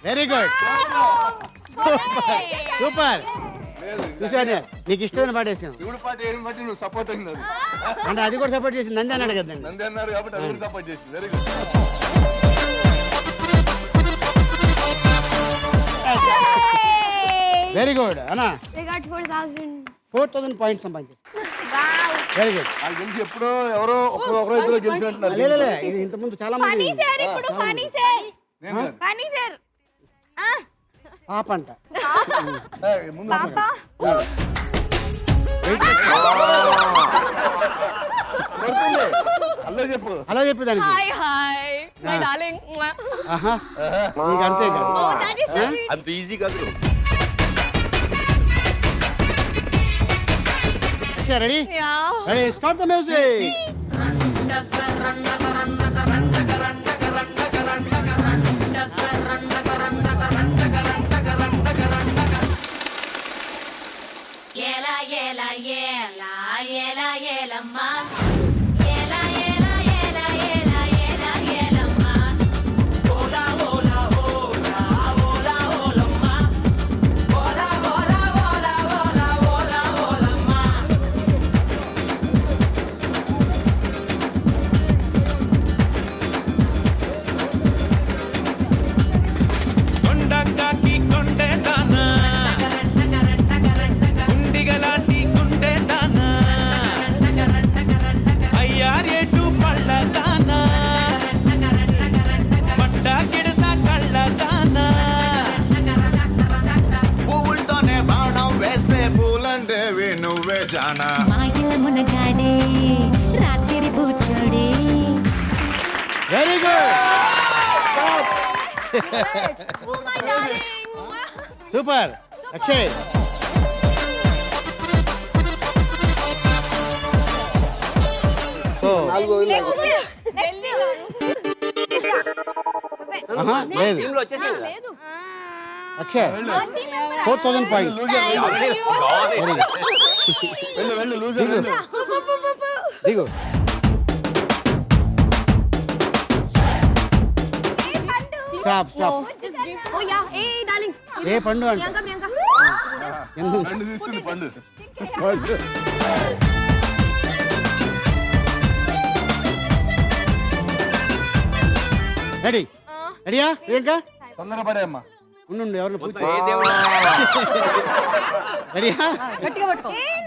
[SPEAKER 2] Very good, super. చూసాను, నీకు ఇష్టమైన పాట వేసాను.
[SPEAKER 6] శివుడు పాట ఏం బట్టి నువ్వు సపోర్ట్ అయింది అది.
[SPEAKER 2] అంటే అది కూడా సపోర్ట్ చేసింది. నంది అన్నాడు కదా.
[SPEAKER 6] నంది అన్నారు కాబట్టి అది కూడా సపోర్ట్ చేసింది. Very good.
[SPEAKER 2] వెరీ గుడ్ అన్నా. 4,000 points సంపాదించారు. Very good.
[SPEAKER 6] ఆ గెలిచి ఎప్పుడో ఎవరో ఒకరో ఇద్దరు గెలిచినట్టున్నారు.
[SPEAKER 2] లేదు, ఇది ఇంతకుముందు చాలా మంది. పాపంట
[SPEAKER 6] ముందు
[SPEAKER 2] అలా చెప్పు దానికి. నీకు అంతే కాదు,
[SPEAKER 8] అంత ఈజీ కాదు.
[SPEAKER 2] Ready, ready, start the music. Very good, super. Akshay, so లేదు, అక్షయ్ 4000 పాయింట్స్. దిగు. Stop.
[SPEAKER 12] Oh yeah, hey darling.
[SPEAKER 2] ఏ పండు అంటే
[SPEAKER 12] Priyanka.
[SPEAKER 2] ఎందుకు
[SPEAKER 6] పండు తీసుకుని పండు.
[SPEAKER 2] రెడీ రెడీయా ప్రియాంక?
[SPEAKER 6] తొందరపడే అమ్మా.
[SPEAKER 2] ఉండు ఎవరిని పూజ
[SPEAKER 8] ఏ దేవుడు
[SPEAKER 2] రెడీయా?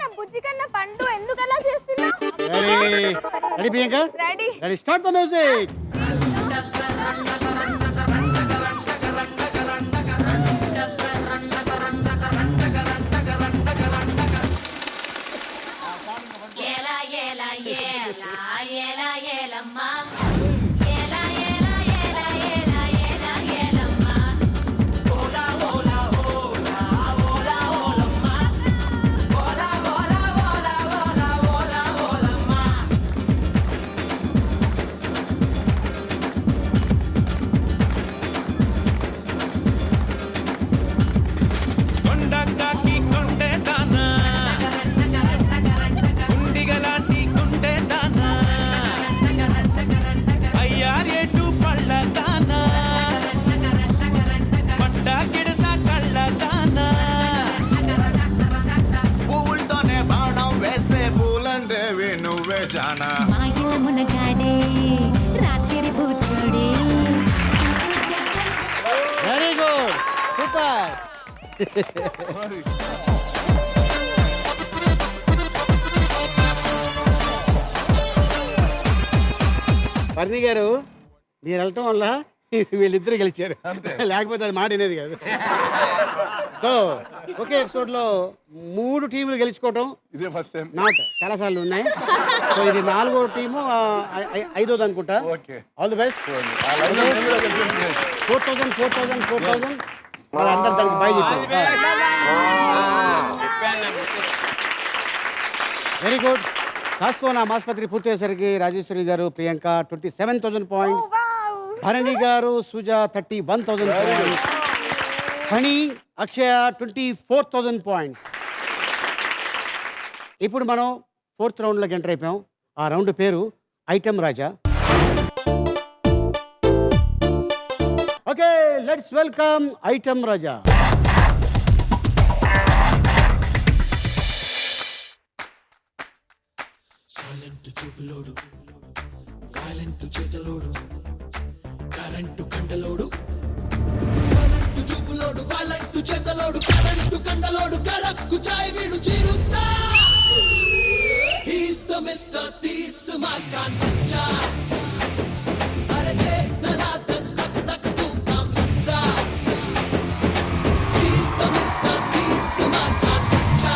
[SPEAKER 7] నా బుజ్జి కన్నా పండు ఎందుకు అలా చేస్తున్నావు?
[SPEAKER 2] Ready Priyanka? Ready start the music.
[SPEAKER 3] కొండకాకి కొండే దానా గుండిగలాంటి గుండె దానా అయ్యారేటు పళ్ళ దానా పడ్డ గిడస కళ్ళ దానా
[SPEAKER 1] పువ్వులతోనే బాణం వేసే పూలంటేవి నువ్వే జానా.
[SPEAKER 4] మాయల మునగాడే రాత్రి కూర్చోడే
[SPEAKER 2] వెరీ గుడ్ సూపర్. పర్ణి గారు మీరు వెళ్ళటం వల్ల వీళ్ళిద్దరు గెలిచారు, లేకపోతే అది మాట అనేది కాదు. సో ఒకే ఎపిసోడ్లో 3 టీములు గెలుచుకోవటం
[SPEAKER 6] ఇదే ఫస్ట్ టైం.
[SPEAKER 2] నాట్ చాలా సార్లు ఉన్నాయి. సో ఇది 4వ టీము, 5వది అనుకుంటా.
[SPEAKER 6] ఓకే.
[SPEAKER 2] All the best. 4000 వాళ్ళందరూ దానికి బై చెప్పారు. Very good. కాస్కో నా ఆసుపత్రి పూర్తి అయ్యేసరికి రాజేశ్వరి గారు, ప్రియాంక 27,000 పాయింట్స్, భరణి గారు, సుజా 31,000 పాయింట్స్, ఫణి, అక్షయ 24,000 పాయింట్స్. ఇప్పుడు మనం 4th రౌండ్లోకి ఎంటర్ అయిపోయాం. ఆ రౌండ్ పేరు item Raja. Okay, let's welcome item Raja.
[SPEAKER 1] Silent చూపులోడు, కాలెంట్ చేతలోడు, కరెంటు కండలోడు. సైలెంట్ చూపులోడు, వాలెంట్ చేతలోడు, కరెంటు కండలోడు, కడక్కు చాయ్ వీడు చిరుతా. He's the Mr. తీస్ మార్కాన్ బచ్చా. అరే దేఖనా దన్ తక్ తక్ తుమ్ తామ్ బచ్చా. He's the Mr. తీస్ మార్కాన్ బచ్చా.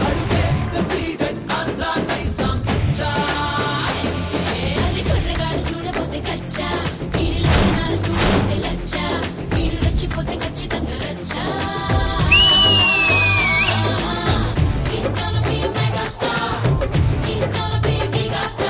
[SPEAKER 1] అడుగేస్తే సీడెడ్ ఆంధ్రా నైజాం బచ్చా.
[SPEAKER 4] అరే కుర్రగాడు చూడపోతే కచ్చా, వీడి లక్షణాలు చూడపోతే లచ్చా, వీడు రచ్చిపోతే ఖచ్చితంగా రచ్చా. He's gonna be a mega star. He's gonna be a giga star.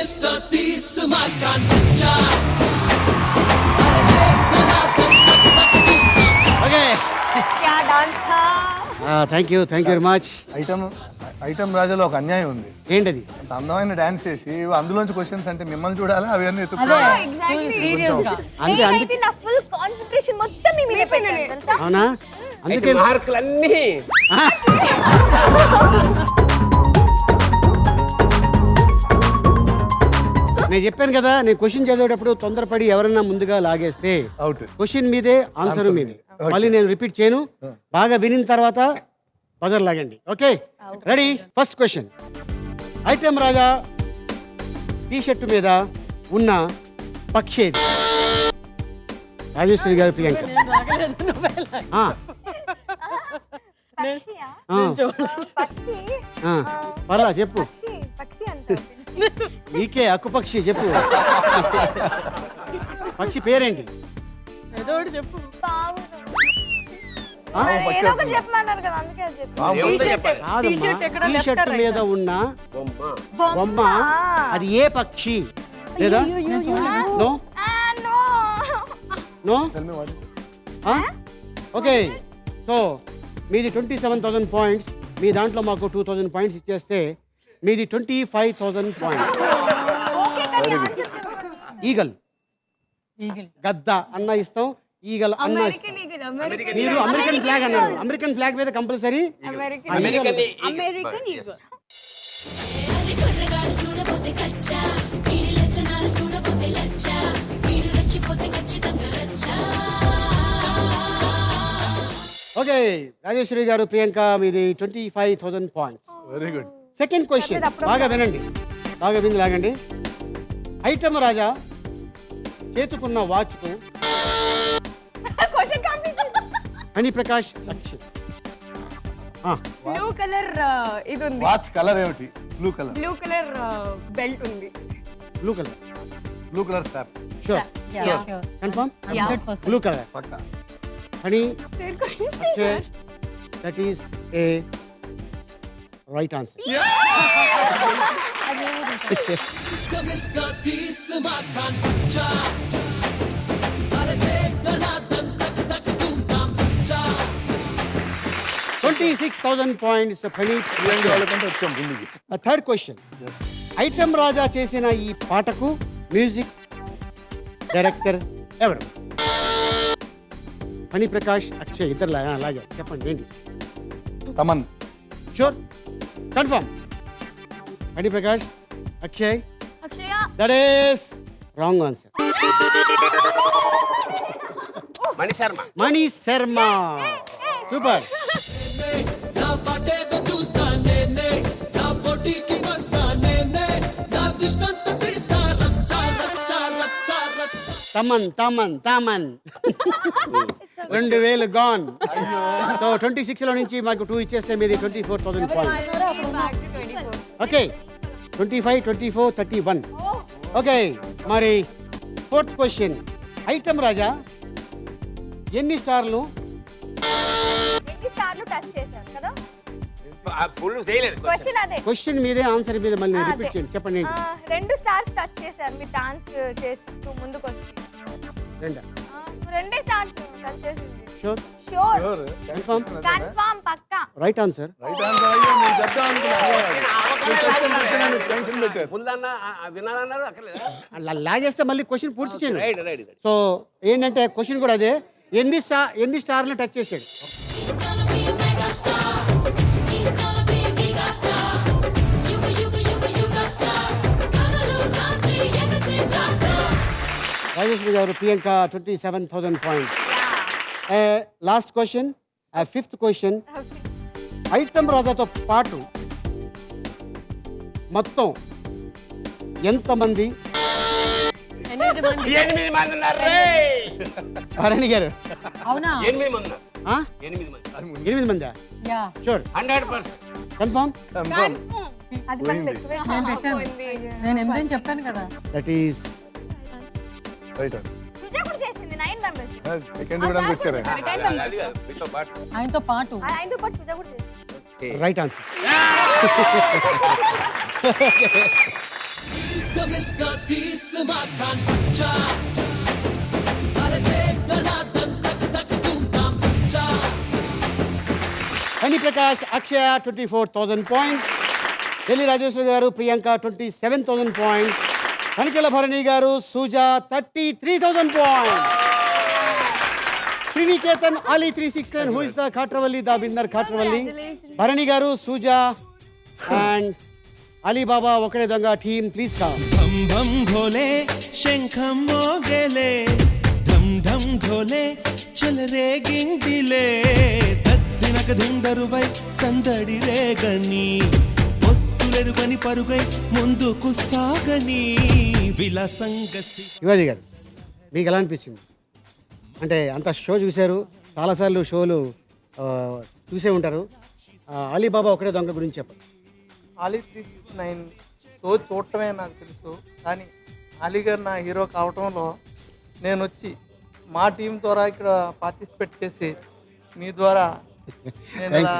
[SPEAKER 3] Mister 30 मकान कच्चा अरे देखो ना तुम
[SPEAKER 2] ఓకే
[SPEAKER 7] क्या डांस था
[SPEAKER 2] thank you very much.
[SPEAKER 6] Item రాజాలో ఒక అన్యాయం ఉంది.
[SPEAKER 2] ఏంటది?
[SPEAKER 6] అంత అందమైన డాన్స్ చేసి అందులోంచి క్వశ్చన్స్ అంటే మిమ్మల్ని చూడాలా అవన్నీ
[SPEAKER 2] అందుకే
[SPEAKER 7] నేనైతే నా ఫుల్ కాన్సంట్రేషన్ మొత్తం మీ మీద పెట్టాను తెలుసా
[SPEAKER 2] అవునా? అందుకే
[SPEAKER 8] మార్కులన్నీ
[SPEAKER 2] నేను చెప్పాను కదా, నేను క్వశ్చన్ చదివేటప్పుడు తొందరపడి ఎవరైనా ముందుగా లాగేస్తే
[SPEAKER 6] అవుట్.
[SPEAKER 2] క్వశ్చన్ మీదే ఆన్సర్ మీదే. మళ్ళీ నేను రిపీట్ చేయను. బాగా వినిన తర్వాత బజర్ లాగండి. Okay, ready? First question. Item Raja T shirt మీద ఉన్న పక్షి ఏది? రాజేశ్వరి గారు, ప్రియాంక. ఆ,
[SPEAKER 7] పక్షియా
[SPEAKER 2] ఆ,
[SPEAKER 7] పక్షి
[SPEAKER 2] ఆ, పర్లా చెప్పు.
[SPEAKER 7] పక్షి పక్షి అంటారు
[SPEAKER 2] నీకే అక్కుపక్షి చెప్పు. పక్షి పేరేంటి?
[SPEAKER 10] ఏదో ఒకటి చెప్పు.
[SPEAKER 7] పావురం.
[SPEAKER 2] ఆ?
[SPEAKER 7] ఏదో ఒకటి చెప్పమన్నారు కదా అందుకే అది చెప్పాను.
[SPEAKER 8] ఏముందో చెప్పాలి.
[SPEAKER 2] కాదమ్మా, టీ షర్ట్ మీద ఉన్న
[SPEAKER 8] బొమ్మ
[SPEAKER 2] బొమ్మ అది ఏ పక్షి? లేదా no
[SPEAKER 7] no
[SPEAKER 2] no? Okay, so మీది 27,000 పాయింట్స్. మీ దాంట్లో మాకు 2,000 పాయింట్స్ ఇచ్చేస్తే మీది 25,000 పాయింట్స్.
[SPEAKER 7] ఓకే కానీ ఆన్సర్ చెప్పండి.
[SPEAKER 2] ఈగల్, గద్ద అన్న ఇస్తాం, ఈగల్ అన్న ఇస్తాం.
[SPEAKER 7] అమెరికన్ ఈగల్ అమెరికన్
[SPEAKER 2] మీరు అమెరికన్ ఫ్లాగ్ అన్నారు. అమెరికన్ ఫ్లాగ్ మీద కంపల్సరీ
[SPEAKER 8] అమెరికన్
[SPEAKER 7] అమెరికన్ ఈగల్
[SPEAKER 4] కుర్రగాడు చూడబోతే కచ్చా వీడి లచ్చనాలు చూడబోతే లచ్చా వీడు రచ్చిపోతే ఖచ్చితంగా రచ్చా.
[SPEAKER 2] ఓకే, రాజేశ్వరి గారు, ప్రియాంక, మీది 25,000 points.
[SPEAKER 6] Very good.
[SPEAKER 2] Second question బాగా వినండి, బాగా విని లాగండి. ఐటమ్ రాజా చేతుకున్న వాచ్కు
[SPEAKER 7] question complete.
[SPEAKER 2] Hani Prakash Akshay.
[SPEAKER 9] Blue colour ఇది ఉంది,
[SPEAKER 6] వాచ్ కలర్ ఏమిటి? Blue colour.
[SPEAKER 9] Blue colour belt ఉంది.
[SPEAKER 2] Blue colour.
[SPEAKER 6] Blue colour star.
[SPEAKER 2] Sure confirm? Blue colour
[SPEAKER 6] పక్కా.
[SPEAKER 2] Hani Akshay, that is a right answer.
[SPEAKER 3] Mister 30 मकान कच्चा अरे देखो ना तुम तक तुम काम कच्चा
[SPEAKER 2] 26,000 పాయింట్స్.
[SPEAKER 6] వాళ్ళకంటే వచ్చాం ముందుకి.
[SPEAKER 2] Third question. ఐటమ్ రాజా చేసిన ఈ పాటకు మ్యూజిక్ డైరెక్టర్ ఎవరు? హని ప్రకాష్ అక్షయ్ ఇద్దరు అలాగే చెప్పండి ఏంటి?
[SPEAKER 6] Thaman.
[SPEAKER 2] Sure confirm? Honey Prakash Akshay,
[SPEAKER 7] Akshaya
[SPEAKER 2] that is wrong answer.
[SPEAKER 8] Mani Sharma.
[SPEAKER 2] Mani Sharma. Super.
[SPEAKER 3] ना पाटे तो चूस्ता ने ना पोटी की मस्ता ने ना डिस्टेंस तो तीस्ता रच्चा रच्चा रच्चा रच्चा
[SPEAKER 2] తమన్ 2,000 గాన్. సో 26లో నుంచి మాకు 2 ఇచ్చేస్తే మీది 24,000 పాయింట్స్. ఓకే, 25, 24, 31. ఓకే, మరి ఫోర్త్ క్వశ్చన్. ఐటమ్ రాజా ఎన్ని స్టార్లు
[SPEAKER 7] టచ్ చేశారు కదా
[SPEAKER 8] ఫుల్ చేయలేదు.
[SPEAKER 7] క్వశ్చన్ అదే.
[SPEAKER 2] క్వశ్చన్ మీదే ఆన్సర్ మీద మళ్ళీ రిపీట్ చేయండి. చెప్పండి ఏంటి?
[SPEAKER 7] 2 స్టార్స్ టచ్ చేశారు మీరు డాన్స్ చేస్తూ ముందుకు వచ్చి.
[SPEAKER 2] రెండా?
[SPEAKER 7] 2 స్టార్స్ టచ్ చేసింది.
[SPEAKER 2] Sure
[SPEAKER 7] sure
[SPEAKER 2] confirm?
[SPEAKER 7] కన్ఫర్మ్ పక్కా.
[SPEAKER 2] Right answer.
[SPEAKER 6] Right answer. అయ్యో నేను చెప్తా అనుకున్నాను. టెన్షన్ పెట్టారు.
[SPEAKER 8] ఫుల్ అన్న వినాలన్నారు అక్కడ
[SPEAKER 2] లాగేస్తే మళ్ళీ క్వశ్చన్ పూర్తి చేయండి.
[SPEAKER 8] Right right.
[SPEAKER 2] సో ఏంటంటే క్వశ్చన్ కూడా అదే, ఎన్ని స్టార్లు టచ్ చేశాడు?
[SPEAKER 4] He's gonna be a mega star. He's gonna be a giga star. Yuga yuga yuga yuga star. Hallelujah, country, yuga super star.
[SPEAKER 2] Rajeswari గారు, Priyanka 27,000 points. Last question, fifth question. Item రాజాతో పాటు మొత్తం ఎంతమంది?
[SPEAKER 8] 8 మంది ఉన్నారు.
[SPEAKER 2] హరణి గారు
[SPEAKER 10] అవునా?
[SPEAKER 8] 8 మంది ఉన్నారు. 8 మంది.
[SPEAKER 2] 8 మందా?
[SPEAKER 10] Yeah,
[SPEAKER 2] sure
[SPEAKER 8] 100%.
[SPEAKER 2] కన్ఫర్మ్?
[SPEAKER 7] అది మనం ఎక్కువే
[SPEAKER 10] నేను పెట్టాను. నేను ఎంతని చెప్పాను కదా.
[SPEAKER 2] That is
[SPEAKER 6] right.
[SPEAKER 7] సుజా కూడా చేసింది 9 మెంబర్స్.
[SPEAKER 6] సెకండ్ కూడా వచ్చారు.
[SPEAKER 8] అది కాదు మీతో పాటు.
[SPEAKER 10] ఆయనతో పాటు
[SPEAKER 7] ఆయనతో పాటు సుజా కూడా చేసింది.
[SPEAKER 2] Right answer.
[SPEAKER 3] the Mr. Tees Makan Cha. Are dekh danadan tak tak tum tam cha.
[SPEAKER 2] Kani Prakash, Akshaya 24,000 points. Delhi Rajeshwar garu, Priyanka 27,000 points. Kanikela Bharani garu, Suja 33,000 points. Sriniketan Ali 369, who is the Khatravalli, the winner Khatravalli. Bharani garu, Suja and Ali Baba Okade Donga team, please come.
[SPEAKER 5] భం భం ఘోలే శంఖం మోగలే ఢం ఢం ఘోలే చలరే గింగిలే దద్దినక ధుందరువై సందడి రేగని పొత్తులెరుగని పరుగై ముందుకు సాగని విలసంగసి.
[SPEAKER 2] శివాజీ గారు, మీకు ఎలా అనిపించింది? అంటే అంత షో చూశారు, చాలాసార్లు షోలు చూసే ఉంటారు. అలీబాబా ఒకటే దొంగ గురించి చెప్పండి.
[SPEAKER 13] అలీ 369 షో చూడటమే నాకు తెలుసు, కానీ అలీ గారు నా హీరో కావటంలో నేను వచ్చి మా టీం ద్వారా ఇక్కడ పార్టిసిపేట్ చేసి మీ ద్వారా నేను ఇలా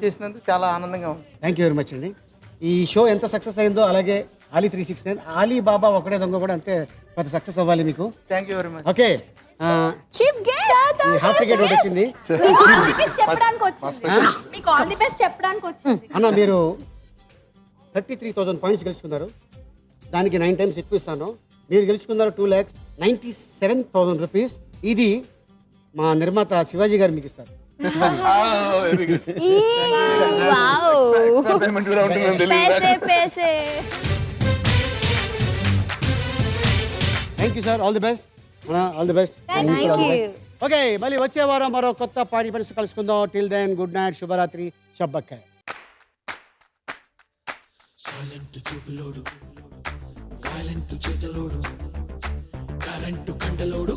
[SPEAKER 13] చేసినందుకు చాలా ఆనందంగా ఉంది.
[SPEAKER 2] థ్యాంక్ యూ వెరీ మచ్ అండి. ఈ షో ఎంత సక్సెస్ అయిందో అలాగే అలీ 369 అలీబాబా ఒకటే దొంగ కూడా అంతే పెద్ద సక్సెస్ అవ్వాలి మీకు.
[SPEAKER 13] Thank you very much.
[SPEAKER 2] Okay,
[SPEAKER 7] chief guest
[SPEAKER 2] half ticket ఒకటి వచ్చింది.
[SPEAKER 7] చెప్పడానికి వచ్చింది, మీకు ఆల్ ది బెస్ట్ చెప్పడానికి వచ్చింది.
[SPEAKER 2] అన్న, మీరు 33,000 పాయింట్స్ గెలుచుకున్నారు. దానికి 9 టైమ్స్ ఎక్కువ ఇస్తాను. మీరు గెలుచుకున్నారు 2,97,000 రూపీస్. ఇది మా నిర్మాత శివాజీ గారు మీకు ఇస్తారు. Thank you sir, all the best. All the best. Okay, మళ్ళీ వచ్చే వారం మరో కొత్త పార్టిసిపెంట్స్ కలుసుకుందాం. టిల్ దెన్, గుడ్ నైట్, శుభరాత్రి, షబ్బక్కాయ్.
[SPEAKER 3] సైలెంట్ చూపులోడు, వైలెంట్ చేతలోడు, కరెంటు కండలోడు.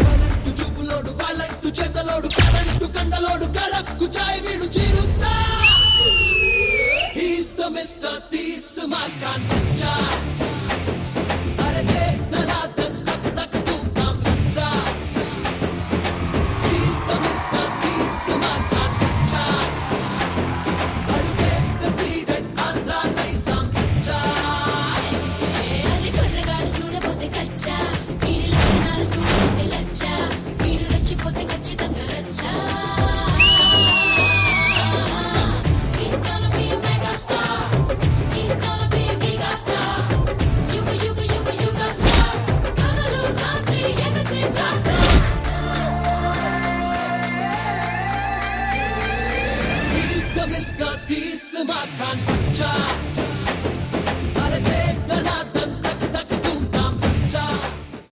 [SPEAKER 3] సైలెంట్ చూపులోడు, వైలెంట్ చేతలోడు, కరెంటు కండలోడు, కడక్కు చాయ్ వీడు చిరుతా. He's the Mr. Tees Makan Cha. అరే దేఖ్ దనాదన్ తక్ తక్ tum tam cha. He's the Mr. Tees Makan Cha. అడుగేస్తే సీడెడ్ ఆంధ్రా నైజాం cha.
[SPEAKER 4] అరే కుర్రగాడు చూడబోతే కచ్చా, వీడి లక్షణాలు చూడబోతే లచ్చా, వీడు రచ్చిపోతే ఖచ్చితంగా రచ్చా.